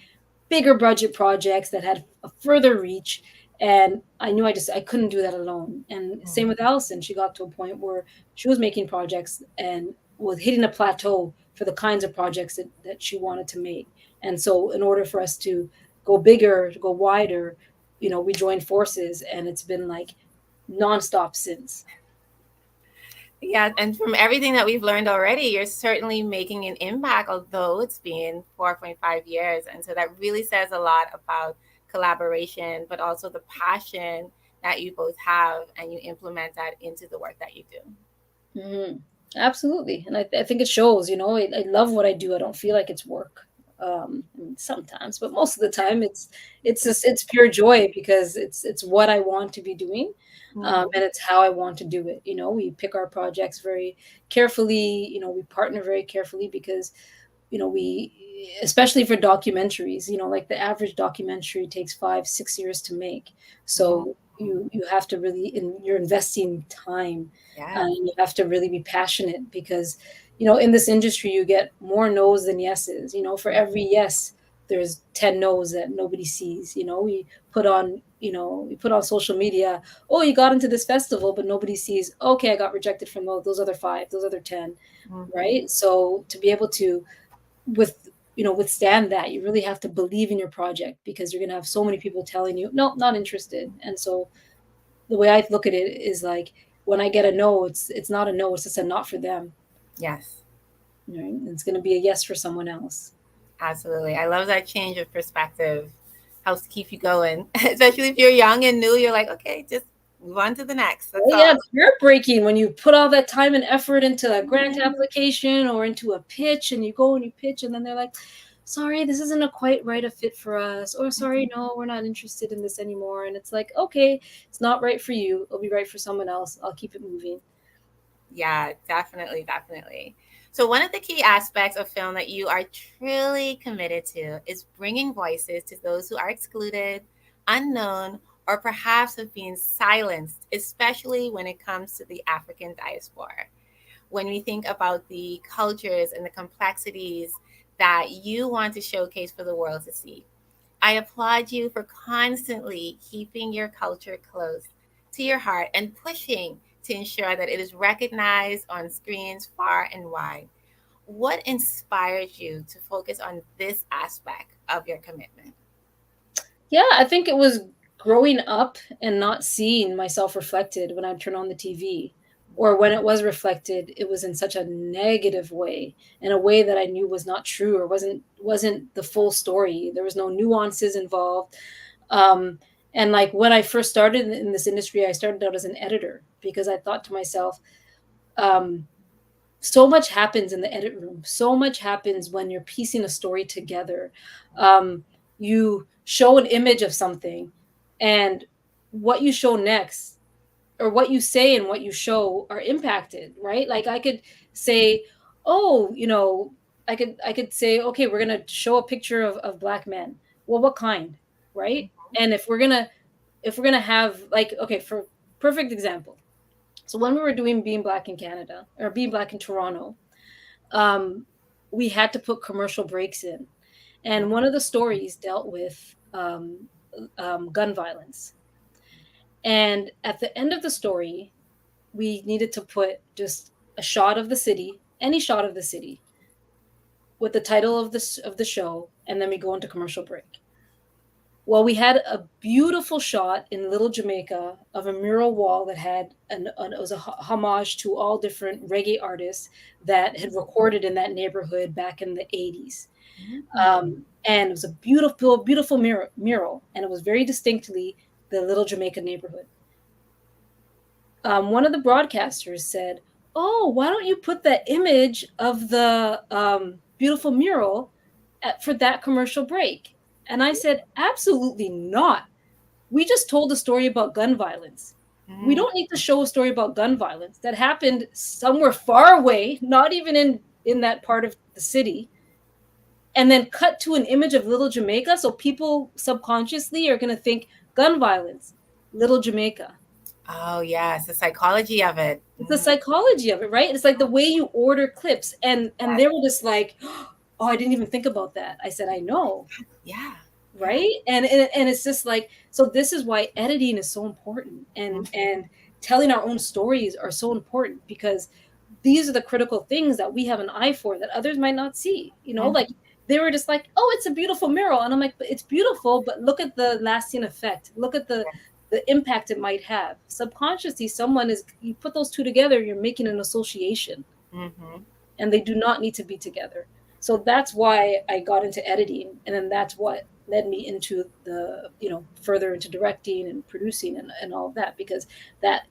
bigger budget projects that had a further reach, and I knew I couldn't do that alone. And same with Allison, she got to a point where she was making projects and was hitting a plateau for the kinds of projects that she wanted to make. And so in order for us to go bigger, to go wider, we joined forces, and it's been like nonstop since. Yeah, and from everything that we've learned already, you're certainly making an impact, although it's been 4.5 years. And so that really says a lot about collaboration, but also the passion that you both have, and you implement that into the work that you do. Hmm. Absolutely. And I think it shows. I love what I do. I don't feel like it's work. I mean, sometimes, but most of the time it's pure joy because it's what I want to be doing. And Mhm. it's how I want to do it. We pick our projects very carefully. We partner very carefully because we, especially for documentaries, like the average documentary takes 5-6 years to make. Mhm. So you have to really, you're investing time, Yes. and you have to really be passionate because in this industry you get more no's than yeses. For every yes there's 10 no's that nobody sees. We put on social media, oh, you got into this festival, but nobody sees, okay, I got rejected from those other 5, those other 10. Mhm. Right? So to be able to with withstand that, you really have to believe in your project because you're going to have so many people telling you no, not interested. And so the way I look at it is like, when I get a no, it's not a no, it's just a not for them. Yes. Right? It's going to be a yes for someone else. Absolutely. I love that change of perspective. Helps keep you going. Especially if you're young and new, you're like, okay, just move on to the next. That's Oh yeah, all. it's heartbreaking when you put all that time and effort into a grant Mhm. application or into a pitch, and you go and you pitch, and then they're like, sorry, this isn't a quite right a fit for us, or sorry, no, we're not interested in this anymore. And it's like, okay, it's not right for you, it'll be right for someone else, I'll keep it moving. Yeah, definitely, definitely. So, one of the key aspects of film that you are truly committed to is bringing voices to those who are excluded, unknown, or perhaps have been silenced, especially when it comes to the African diaspora. When we think about the cultures and the complexities that you want to showcase for the world to see, I applaud you for constantly keeping your culture close to your heart and pushing to ensure that it is recognized on screens far and wide. What inspires you to focus on this aspect of your commitment? Yeah, I think it was growing up and not seeing myself reflected when I turn on the TV, or when it was reflected, it was in such a negative way, in a way that I knew was not true or wasn't the full story. There was no nuances involved. Um, and like when I first started in this industry, I started out as an editor because I thought to myself, um, so much happens in the edit room. So much happens when you're piecing a story together. You show an image of something, and what you show next, or what you say and what you show, are impacted, right? Like I could say, oh, I could say, okay, we're gonna show a picture of black men. Well, what kind, right? And if we're gonna have, like, okay, for perfect example. So when we were doing Being Black in Canada, or Being Black in Toronto, um, we had to put commercial breaks in, and one of the stories dealt with gun violence. And at the end of the story, we needed to put just a shot of the city, any shot of the city, with the title of the show, and then we go into commercial break. Well, we had a beautiful shot in Little Jamaica of a mural wall that had it was a homage to all different reggae artists that had recorded in that neighborhood back in the 80s. And it was a beautiful, beautiful mural, and it was very distinctly the Little Jamaica neighborhood. One of the broadcasters said, "Oh, why don't you put that image of the beautiful mural for that commercial break?" And I said, "Absolutely not. We just told a story about gun violence. We don't need to show a story about gun violence that happened somewhere far away, not even in that part of the city, and then cut to an image of Little Jamaica, so people subconsciously are going to think gun violence, Little Jamaica." Oh, yes, the psychology of it. It's the psychology of it, right? It's like the way you order clips, and they were just like, "Oh, I didn't even think about that." I said, "I know." Yeah. Right. And it's just like, so this is why editing is so important, and telling our own stories are so important, because these are the critical things that we have an eye for that others might not see, like they were just like, "Oh, it's a beautiful mural," and I'm like, "But it's beautiful, but look at the lasting effect, look at the impact it might have subconsciously. Someone is, you put those two together, you're making an association, and they do not need to be together." So that's why I got into editing, and then that's what led me into the, further into directing and producing, and all of that, because that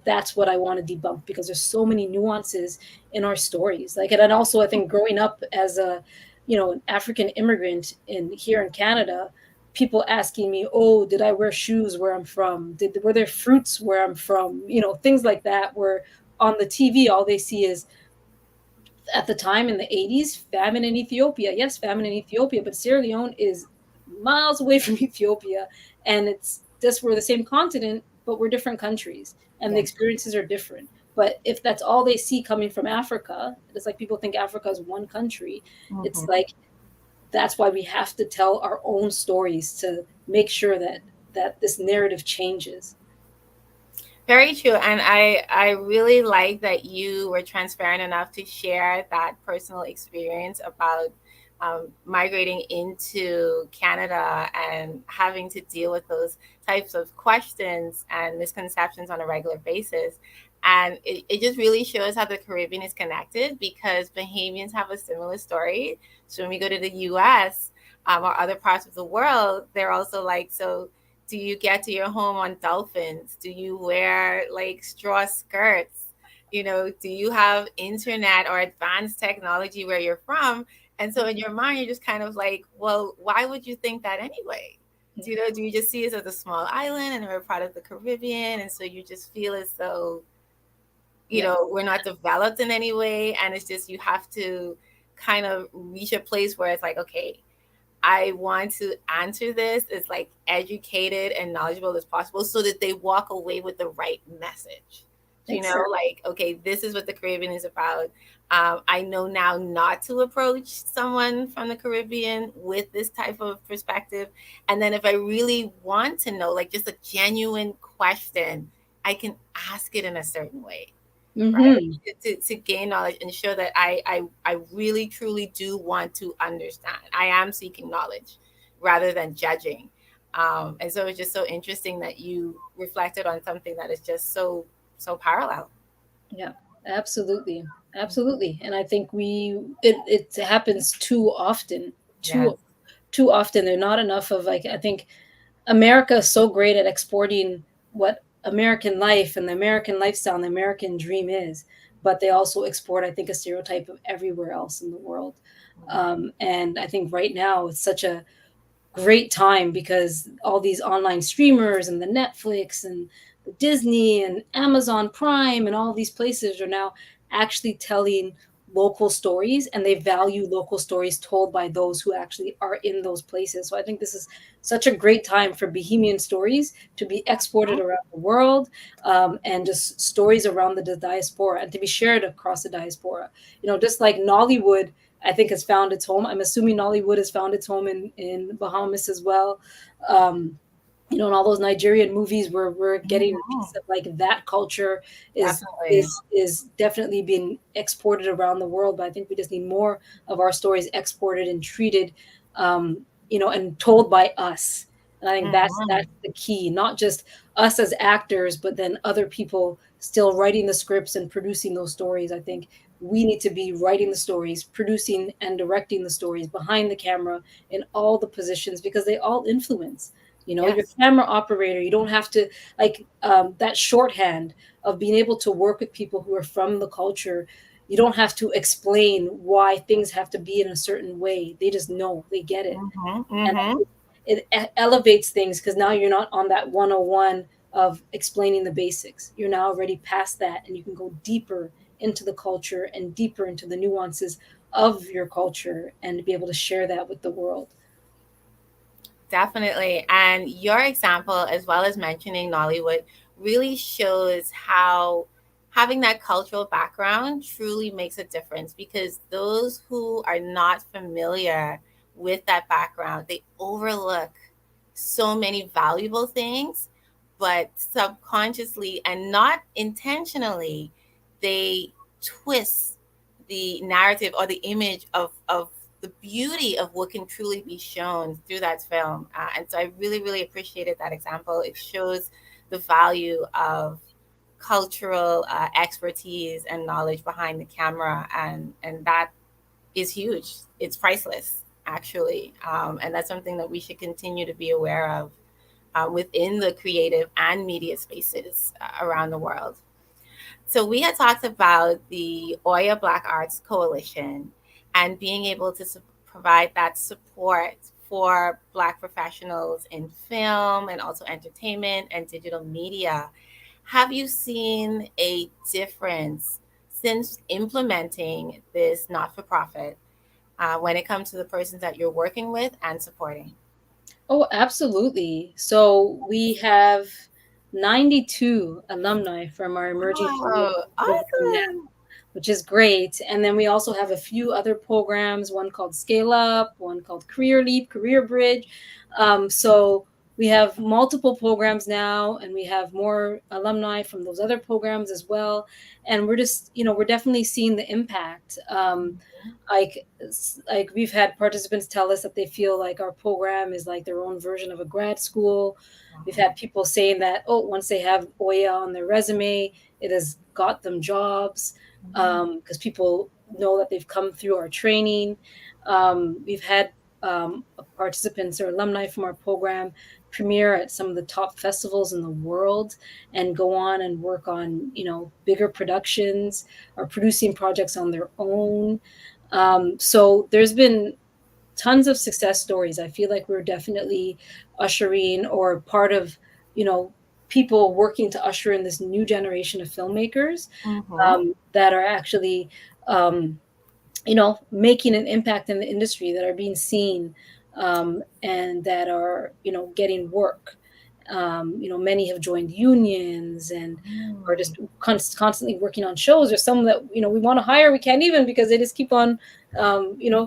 that's what I want to debunk, because there's so many nuances in our stories, like, and also I think growing up as a, an African immigrant in here in Canada, people asking me, "Oh, did I wear shoes where I'm from? Were there fruits where I'm from?" Things like that, where on the TV all they see is, at the time in the 80s, famine in Ethiopia. Yes, famine in Ethiopia, but Sierra Leone is miles away from Ethiopia, and it's just, we're the same continent, but we're different countries, and the experiences are different. But if that's all they see coming from Africa, it's like people think Africa is one country. It's like, that's why we have to tell our own stories to make sure that this narrative changes. Very true. And I really like that you were transparent enough to share that personal experience about migrating into Canada and having to deal with those types of questions and misconceptions on a regular basis. And it just really shows how the Caribbean is connected, because Bahamians have a similar story. So when we go to the US or other parts of the world, they're also like, so do you get to your home on dolphins? Do you wear like straw skirts? Do you have internet or advanced technology where you're from? And so in your mind, you're just kind of like, well, why would you think that anyway? Do you just see us as a small island and we're part of the Caribbean? And so you just feel as though, we're not developed in any way. And it's just, you have to kind of reach a place where it's like, okay, I want to answer this as like educated and knowledgeable as possible, so that they walk away with the right message. Exactly. Like, okay, this is what the Caribbean is about. I know now not to approach someone from the Caribbean with this type of perspective. And then if I really want to know, like just a genuine question, I can ask it in a certain way. Right, to gain knowledge and show that I really truly do want to understand. I am seeking knowledge rather than judging. And so it's just so interesting that you reflected on something that is just so parallel. Yeah, absolutely. Absolutely. And I think it happens too often. Yes. Too often. There's not enough of, like, I think America is so great at exporting what American life and the American lifestyle and the American dream is, but they also export, I think, a stereotype of everywhere else in the world. And I think right now it's such a great time, because all these online streamers and the Netflix and the Disney and Amazon Prime and all these places are now actually telling local stories, and they value local stories told by those who actually are in those places. So I think this is such a great time for Bohemian stories to be exported around the world, and just stories around the diaspora and to be shared across the diaspora. Just like Nollywood, I think has found its home. I'm assuming Nollywood has found its home in Bahamas as well. Um, and all those Nigerian movies where we're getting a Mhm. piece of like that culture is Definitely. is definitely being exported around the world. But I think we just need more of our stories exported and treated, and told by us. And I think that's Mhm. the key, not just us as actors, but then other people still writing the scripts and producing those stories. I think we need to be writing the stories, producing and directing the stories behind the camera in all the positions because they all influence. Your Yes. camera operator, you don't have to like that shorthand of being able to work with people who are from the culture. You don't have to explain why things have to be in a certain way. They just know, they get it. Mhm. And Mhm. it elevates things because now you're not on that 101 of explaining the basics. You're now already past that, and you can go deeper into the culture and deeper into the nuances of your culture and be able to share that with the world. Definitely. And your example, as well as mentioning Nollywood, really shows how having that cultural background truly makes a difference, because those who are not familiar with that background, they overlook so many valuable things, but subconsciously and not intentionally, they twist the narrative or the image of the beauty of what can truly be shown through that film. And so I really, really appreciated that example. It shows the value of cultural expertise and knowledge behind the camera, and that is huge. It's priceless, actually, and that's something that we should continue to be aware of within the creative and media spaces around the world. So we had talked about the Oya Black Arts Coalition and being able to provide that support for Black professionals in film and also entertainment and digital media. Have you seen a difference since implementing this not for profit when it comes to the persons that you're working with and supporting? Oh, absolutely. So we have 92 alumni from our emerging Oh, program now, awesome. which is great. And then we also have a few other programs, one called Scale Up, one called Career Leap, Career Bridge. So we have multiple programs now, and we have more alumni from those other programs as well. And we're just, we're definitely seeing the impact. Like like we've had participants tell us that they feel like our program is like their own version of a grad school. We've had people saying that, oh, once they have Oya on their resume, it has got them jobs, because people know that they've come through our training. We've had participants or alumni from our program premiere at some of the top festivals in the world and go on and work on bigger productions or producing projects on their own. So there's been tons of success stories. I feel like we're definitely ushering or part of, you know, people working to usher in this new generation of filmmakers, Mm-hmm. that are actually, making an impact in the industry, that are being seen, and that are, getting work. Many have joined unions and are Mm. just constantly working on shows, or some that, we want to hire, we can't even because they just keep on,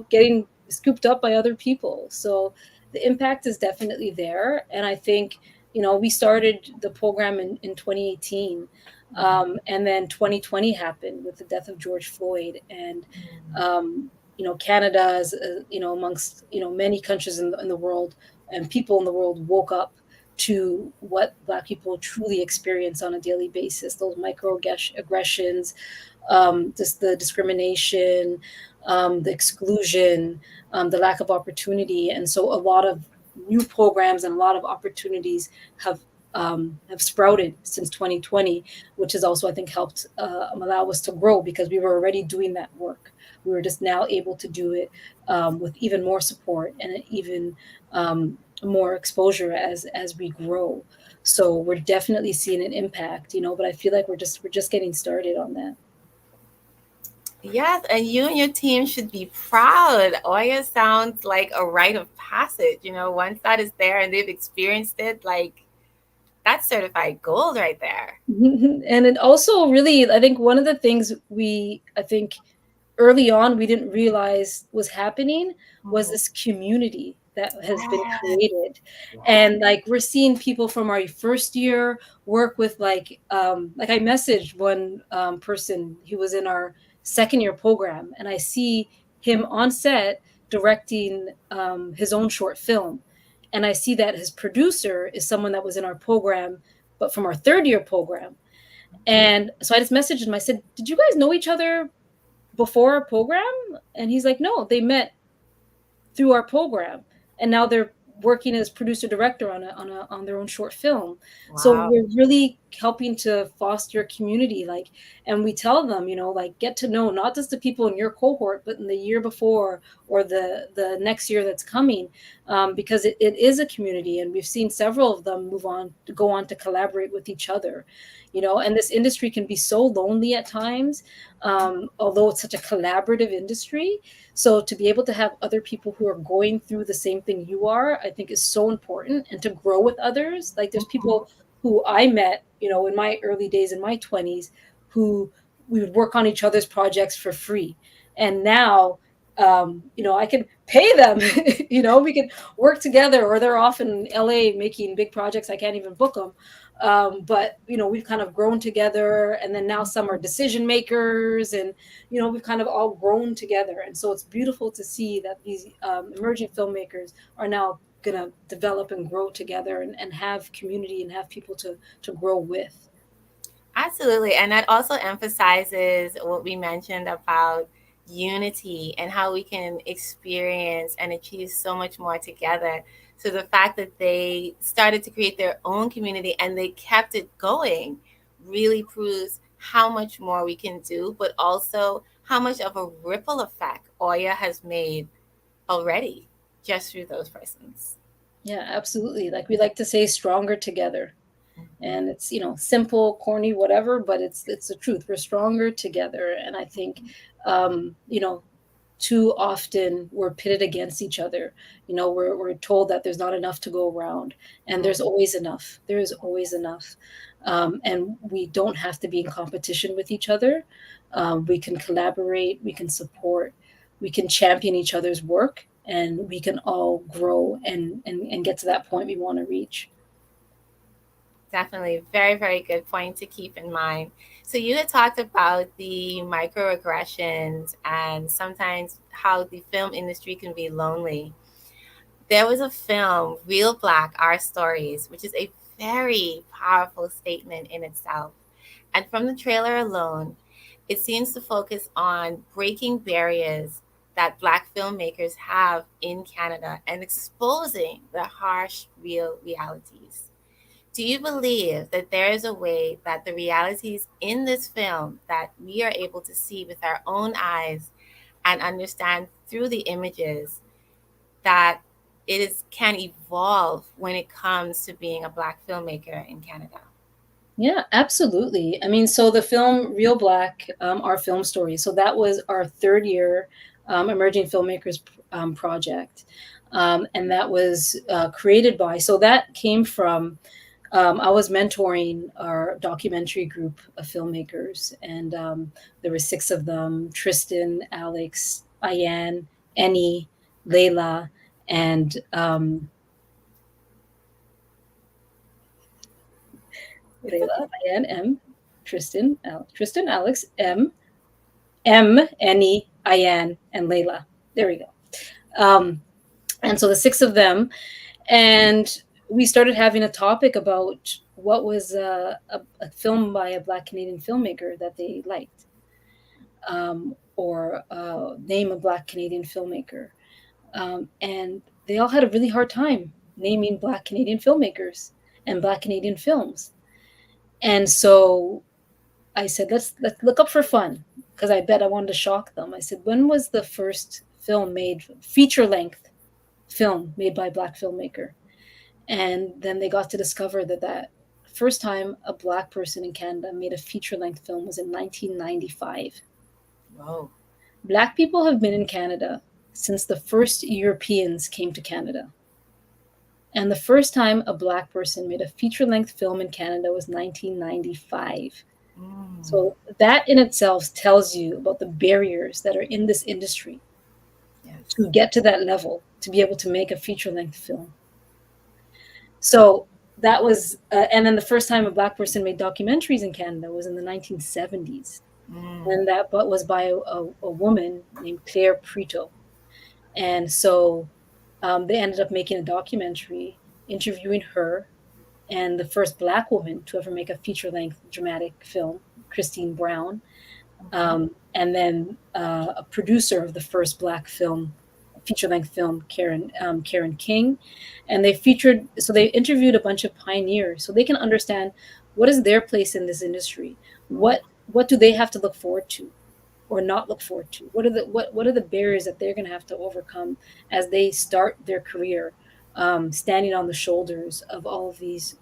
getting scooped up by other people. So the impact is definitely there. And I think, we started the program in 2018. And then 2020 happened with the death of George Floyd. And, Canada is, amongst, many countries in the world, and people in the world woke up to what Black people truly experience on a daily basis, those microaggressions, just the discrimination, the exclusion, the lack of opportunity. And so a lot of new programs and a lot of opportunities have sprouted since 2020, which has also, I think, helped allow us to grow because we were already doing that work. We were just now able to do it, with even more support and even, more exposure as we grow. So we're definitely seeing an impact, but I feel like we're just getting started on that. Yes, and you and your team should be proud. Oya sounds like a rite of passage. Once that is there and they've experienced it, like that's certified gold right there. And it also really, I think one of the things I think early on we didn't realize was happening was Mhm. this community that has been Yes, created. yes. And like we're seeing people from our first year work with like I messaged one person, he was in our second year program, and I see him on set directing his own short film, and I see that his producer is someone that was in our program but from our third year program. And so I just messaged him, I said, did you guys know each other before our program? And he's like, no, they met through our program, and now they're working as producer director on their own short film. So Wow. we're really helping to foster a community, like, and we tell them, like, get to know not just the people in your cohort but in the year before or the next year that's coming, because it is a community, and we've seen several of them move on to go on to collaborate with each other. And this industry can be so lonely at times, although it's such a collaborative industry. So to be able to have other people who are going through the same thing you are, I think is so important, and to grow with others. Like there's people who I met, in my early days in my 20s, who we would work on each other's projects for free. And now, I can pay them, we can work together, or they're off in LA making big projects. I can't even book them. But, we've kind of grown together, and then now some are decision makers, and we've kind of all grown together. And so it's beautiful to see that these emerging filmmakers are now going to develop and grow together, and have community and have people to grow with. Absolutely. And that also emphasizes what we mentioned about unity and how we can experience and achieve so much more together. So the fact that they started to create their own community and they kept it going really proves how much more we can do, but also how much of a ripple effect Oya has made already just through those persons. Yeah, absolutely. Like we like to say, stronger together. Mhm. And it's, simple, corny, whatever, but it's the truth. We're stronger together. And I think, too often we're pitted against each other. We're told that there's not enough to go around, and there's Mhm. always enough. There is always enough. And we don't have to be in competition with each other. We can collaborate, we can support, we can champion each other's work, and we can all grow and get to that point we want to reach. Definitely. Very, very good point to keep in mind. So, you had talked about the microaggressions and sometimes how the film industry can be lonely. There was a film, Real Black, Our Stories, which is a very powerful statement in itself. And from the trailer alone, it seems to focus on breaking barriers that Black filmmakers have in Canada and exposing the harsh, real realities. Do you believe that there is a way that the realities in this film that we are able to see with our own eyes and understand through the images that can evolve when it comes to being a Black filmmaker in Canada? Yeah, absolutely. I mean, so the film Real Black, our film story. So that was our third year emerging filmmakers project, and that was created by. So that came from. I was mentoring our documentary group of filmmakers, and there were six of them: Tristan, Alex, Ayan, Eni, Layla, and It's Layla, okay. Ayan, M, Tristan, Alex, M, Eni, Ayan, and Layla. There we go. Um, and so the six of them, and we started having a topic about what was a film by a Black Canadian filmmaker that they liked, or name a Black Canadian filmmaker. And they all had a really hard time naming Black Canadian filmmakers and Black Canadian films. And so I said, let's look up for fun, because I bet I wanted to shock them. I said, when was the first film made, feature length film made by a Black filmmaker? And then they got to discover that first time a Black person in Canada made a feature length film was in 1995. Whoa. Black people have been in Canada since the first Europeans came to Canada. And the first time a Black person made a feature length film in Canada was 1995. Mm. So that in itself tells you about the barriers that are in this industry Yes. to get to that level, to be able to make a feature length film. So that was, and then the first time a Black person made documentaries in Canada was in the 1970s. Mm. And that was by a woman named Claire Prito. And so they ended up making a documentary interviewing her and the first Black woman to ever make a feature length dramatic film, Christine Brown. Okay. And then a producer of the first Black film, feature length film, Karen King. And they featured, so they interviewed a bunch of pioneers so they can understand what is their place in this industry. Mm. What do they have to look forward to or not look forward to? What are the barriers that they're going to have to overcome as they start their career, standing on the shoulders of all of these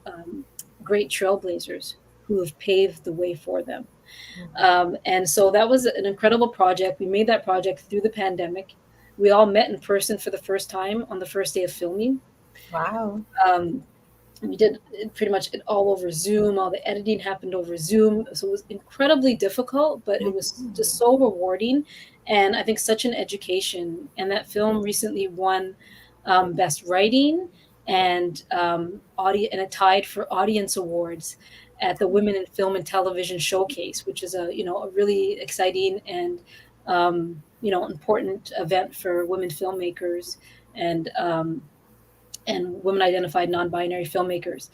great trailblazers who have paved the way for them. Mhm. And so that was an incredible project. We made that project through the pandemic. We all met in person for the first time on the first day of filming. Wow. Um, we did pretty much it all over Zoom. All the editing happened over Zoom. So it was incredibly difficult, but it was just Mhm. so rewarding. And I think such an education. And that film recently won Best Writing and audio, and it tied for audience awards at the Women in Film and Television Showcase, which is a really exciting and important event for women filmmakers and and women identified non-binary filmmakers.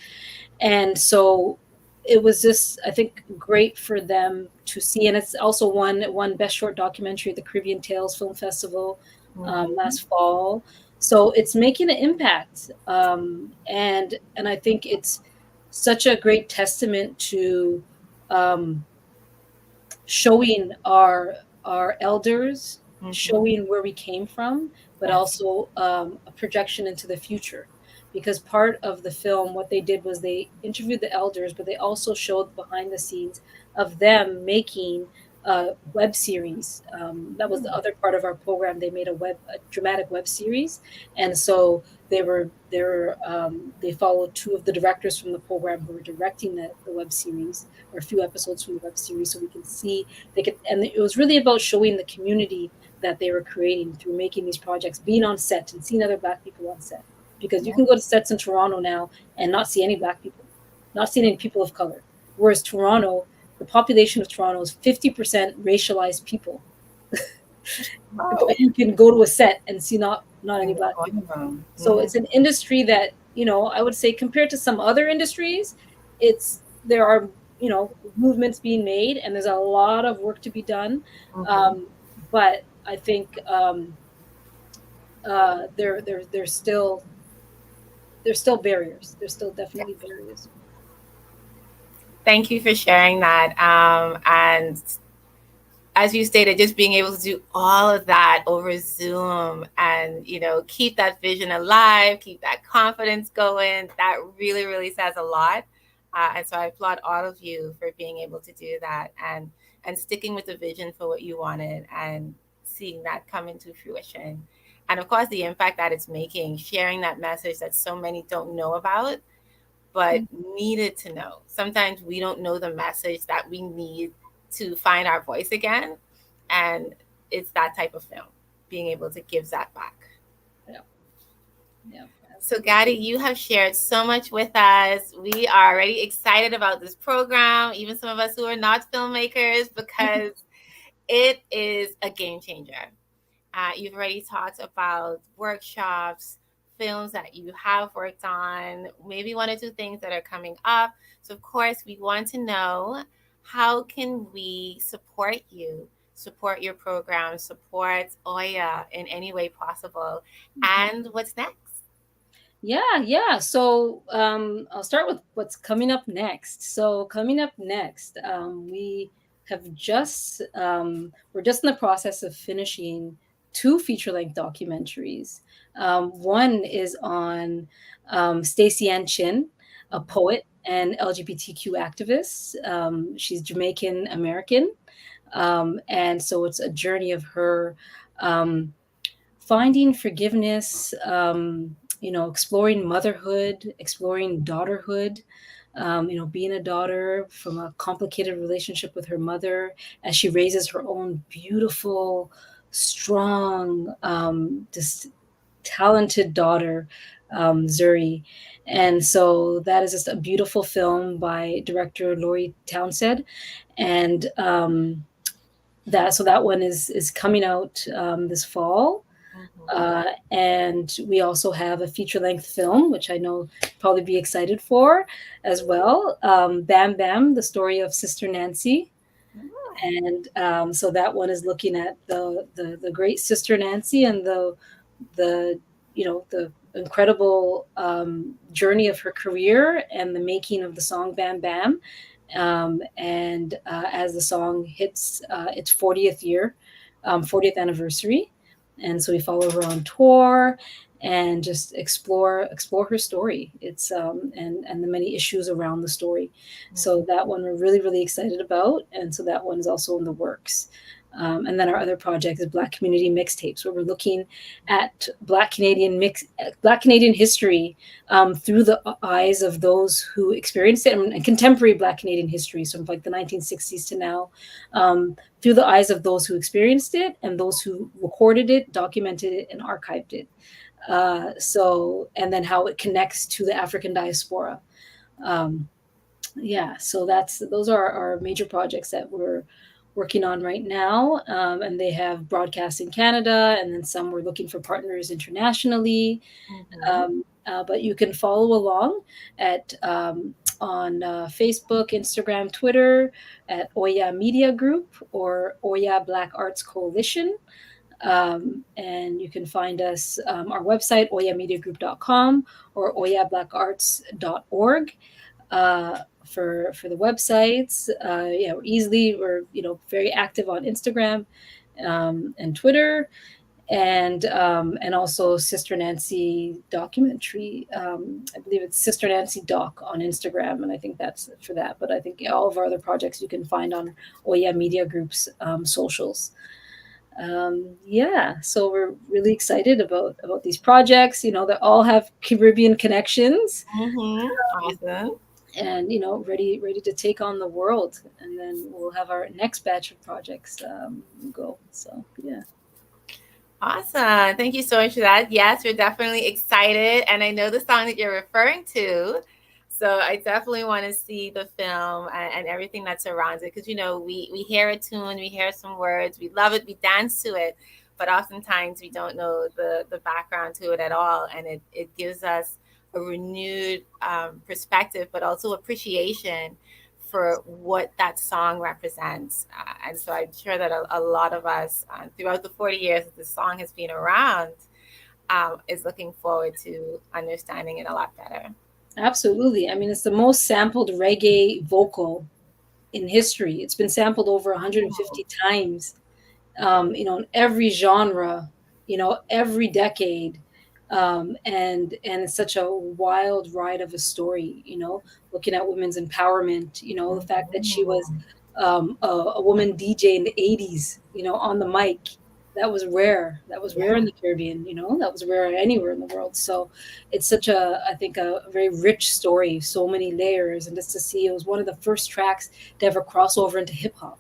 And so it was just, I think, great for them to see. And it's also won Best Short Documentary at the Caribbean Tales Film Festival Mhm. last fall. So it's making an impact, and I think it's such a great testament to um, showing our elders, Mhm. showing where we came from, but Yes. also a projection into the future. Because part of the film, what they did was they interviewed the elders, but they also showed behind the scenes of them making a web series. That was the Mm. other part of our program. They made a dramatic web series, and so they followed two of the directors from the program who were directing the web series, or a few episodes from the web series, so we can see they could. And it was really about showing the community that they were creating through making these projects, being on set and seeing other Black people on set. Because you Yeah. can go to sets in Toronto now and not see any Black people, not see any people of color. Whereas Toronto, the population of Toronto is 50% racialized people, Wow. but you can go to a set and see not any In the Black corner people. room. So Mm. it's an industry that, I would say, compared to some other industries, it's there are movements being made, and there's a lot of work to be done. Mhm. But I think there's still barriers. There's still definitely barriers. Thank you for sharing that. And as you stated, just being able to do all of that over Zoom and, keep that vision alive, keep that confidence going, that really, really says a lot. And so I applaud all of you for being able to do that and sticking with the vision for what you wanted and seeing that come into fruition. And of course, the impact that it's making, sharing that message that so many don't know about, but needed to know. Sometimes we don't know the message that we need to find our voice again. And it's that type of film, being able to give that back. Yeah, yeah, So, absolutely. Gaddy, you have shared so much with us. We are already excited about this program, even some of us who are not filmmakers, because it is a game changer. You've already talked about workshops, films that you have worked on, maybe one or two things that are coming up. So, of course, we want to know, how can we support you, support your program, support Oya in any way possible, and what's next? Yeah, yeah. So I'll start with what's coming up next. So coming up next, we're just in the process of finishing two feature-length documentaries. One is on Stacey Ann Chin, a poet and LGBTQ activist. She's Jamaican American. And so it's a journey of her um, finding forgiveness, exploring motherhood, exploring daughterhood, being a daughter from a complicated relationship with her mother as she raises her own beautiful, strong, just talented daughter, Zuri. And so that is just a beautiful film by director Laurie Townsend. And that one is coming out this fall. And we also have a feature length film, which I know probably be excited for as well. Bam Bam, the story of Sister Nancy. And so that one is looking at the great Sister Nancy and the the incredible journey of her career and the making of the song Bam Bam. And as the song hits its 40th year, 40th anniversary, and so we follow her on tour and just explore her story. It's and the many issues around the story. So that one we're really excited about, and so that one is also in the works. And then our other project is Black Community Mixtapes, where we're looking at Black Canadian history through the eyes of those who experienced it, and contemporary Black Canadian history, so from like the 1960s to now, through the eyes of those who experienced it and those who recorded it, documented it, and archived it. And then how it connects to the African diaspora. Um, so those are our major projects that we're working on right now, and they have broadcast in Canada, and then some we're looking for partners internationally. But you can follow along at on Facebook, Instagram, Twitter at Oya Media Group or Oya Black Arts Coalition. And you can find us our website oyamediagroup.com or oyablackarts.org. For the websites. We're very active on Instagram and Twitter, and also Sister Nancy documentary. I believe it's Sister Nancy Doc on Instagram, and I think that's for that. But I think all of our other projects you can find on Oya Media Group's socials. So we're really excited about these projects. They all have Caribbean connections. Awesome. And ready to take on the world, and then we'll have our next batch of projects go. So yeah. Awesome. Thank you so much for that. Yes, we're definitely excited, and I know the song that you're referring to, so I definitely want to see the film and everything that surrounds it, because we hear a tune, we hear some words, we love it, we dance to it, but oftentimes we don't know the background to it at all, and it gives us a renewed perspective, but also appreciation for what that song represents. And so I'm sure that a lot of us throughout the 40 years that the song has been around is looking forward to understanding it a lot better. Absolutely. I mean, it's the most sampled reggae vocal in history. It's been sampled over 150 times, in every genre, every decade. And it's such a wild ride of a story, looking at women's empowerment, the fact that she was a woman DJ in the 80s, on the mic. That was rare. That was rare in the Caribbean, that was rare anywhere in the world. So it's such I think, a very rich story, so many layers. And just to see, it was one of the first tracks to ever cross over into hip hop,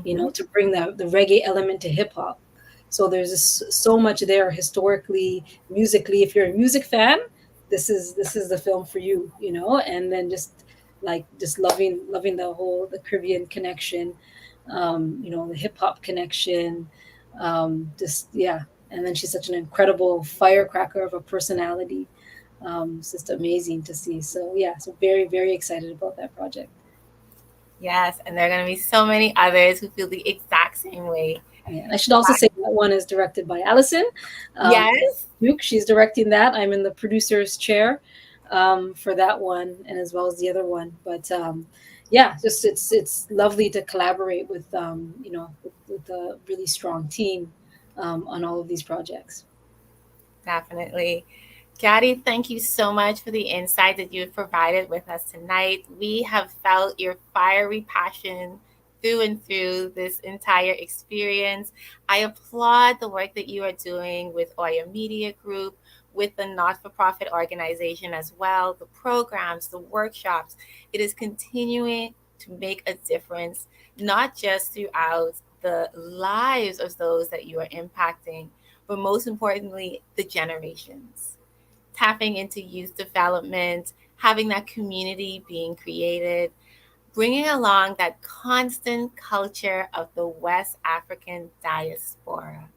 to bring the reggae element to hip hop. So there's just so much there historically, musically. If you're a music fan, this is the film for you, and then just loving the Caribbean connection, the hip hop connection, and then she's such an incredible firecracker of a personality. It's just amazing to see. So very, very excited about that project. Yes, and there are going to be so many others who feel the exact same way. Yeah, I should also say that one is directed by Allison. Yes. Duke, she's directing that. I'm in the producer's chair for that one, and as well as the other one. But just it's lovely to collaborate with with a really strong team on all of these projects. Definitely. Gaddy, thank you so much for the insight that you've provided with us tonight. We have felt your fiery passion through and through this entire experience. I applaud the work that you are doing with Oya Media Group, with the not for profit organization as well, the programs, the workshops. It is continuing to make a difference, not just throughout the lives of those that you are impacting, but most importantly, the generations. Tapping into youth development, having that community being created, bringing along that constant culture of the West African diaspora,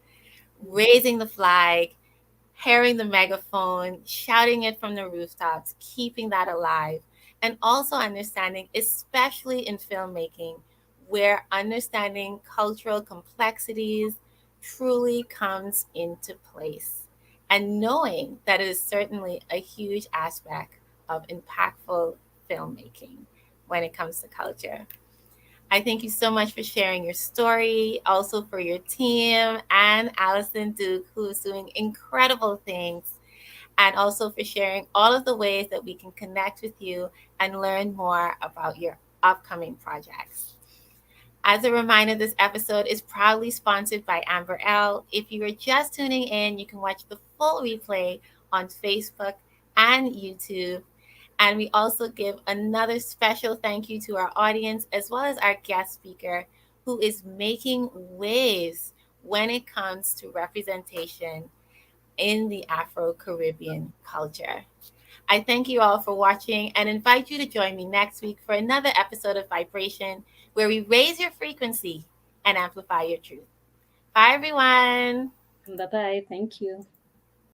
raising the flag, carrying the megaphone, shouting it from the rooftops, keeping that alive, and also understanding, especially in filmmaking, where understanding cultural complexities truly comes into place. And knowing that it is certainly a huge aspect of impactful filmmaking when it comes to culture. I thank you so much for sharing your story, also for your team and Allison Duke, who is doing incredible things, and also for sharing all of the ways that we can connect with you and learn more about your upcoming projects. As a reminder, this episode is proudly sponsored by Amber L. If you are just tuning in, you can watch the full replay on Facebook and YouTube. And we also give another special thank you to our audience as well as our guest speaker who is making waves when it comes to representation in the Afro-Caribbean culture. I thank you all for watching and invite you to join me next week for another episode of Vibration where we raise your frequency and amplify your truth. Bye, everyone. Bye bye. Thank you.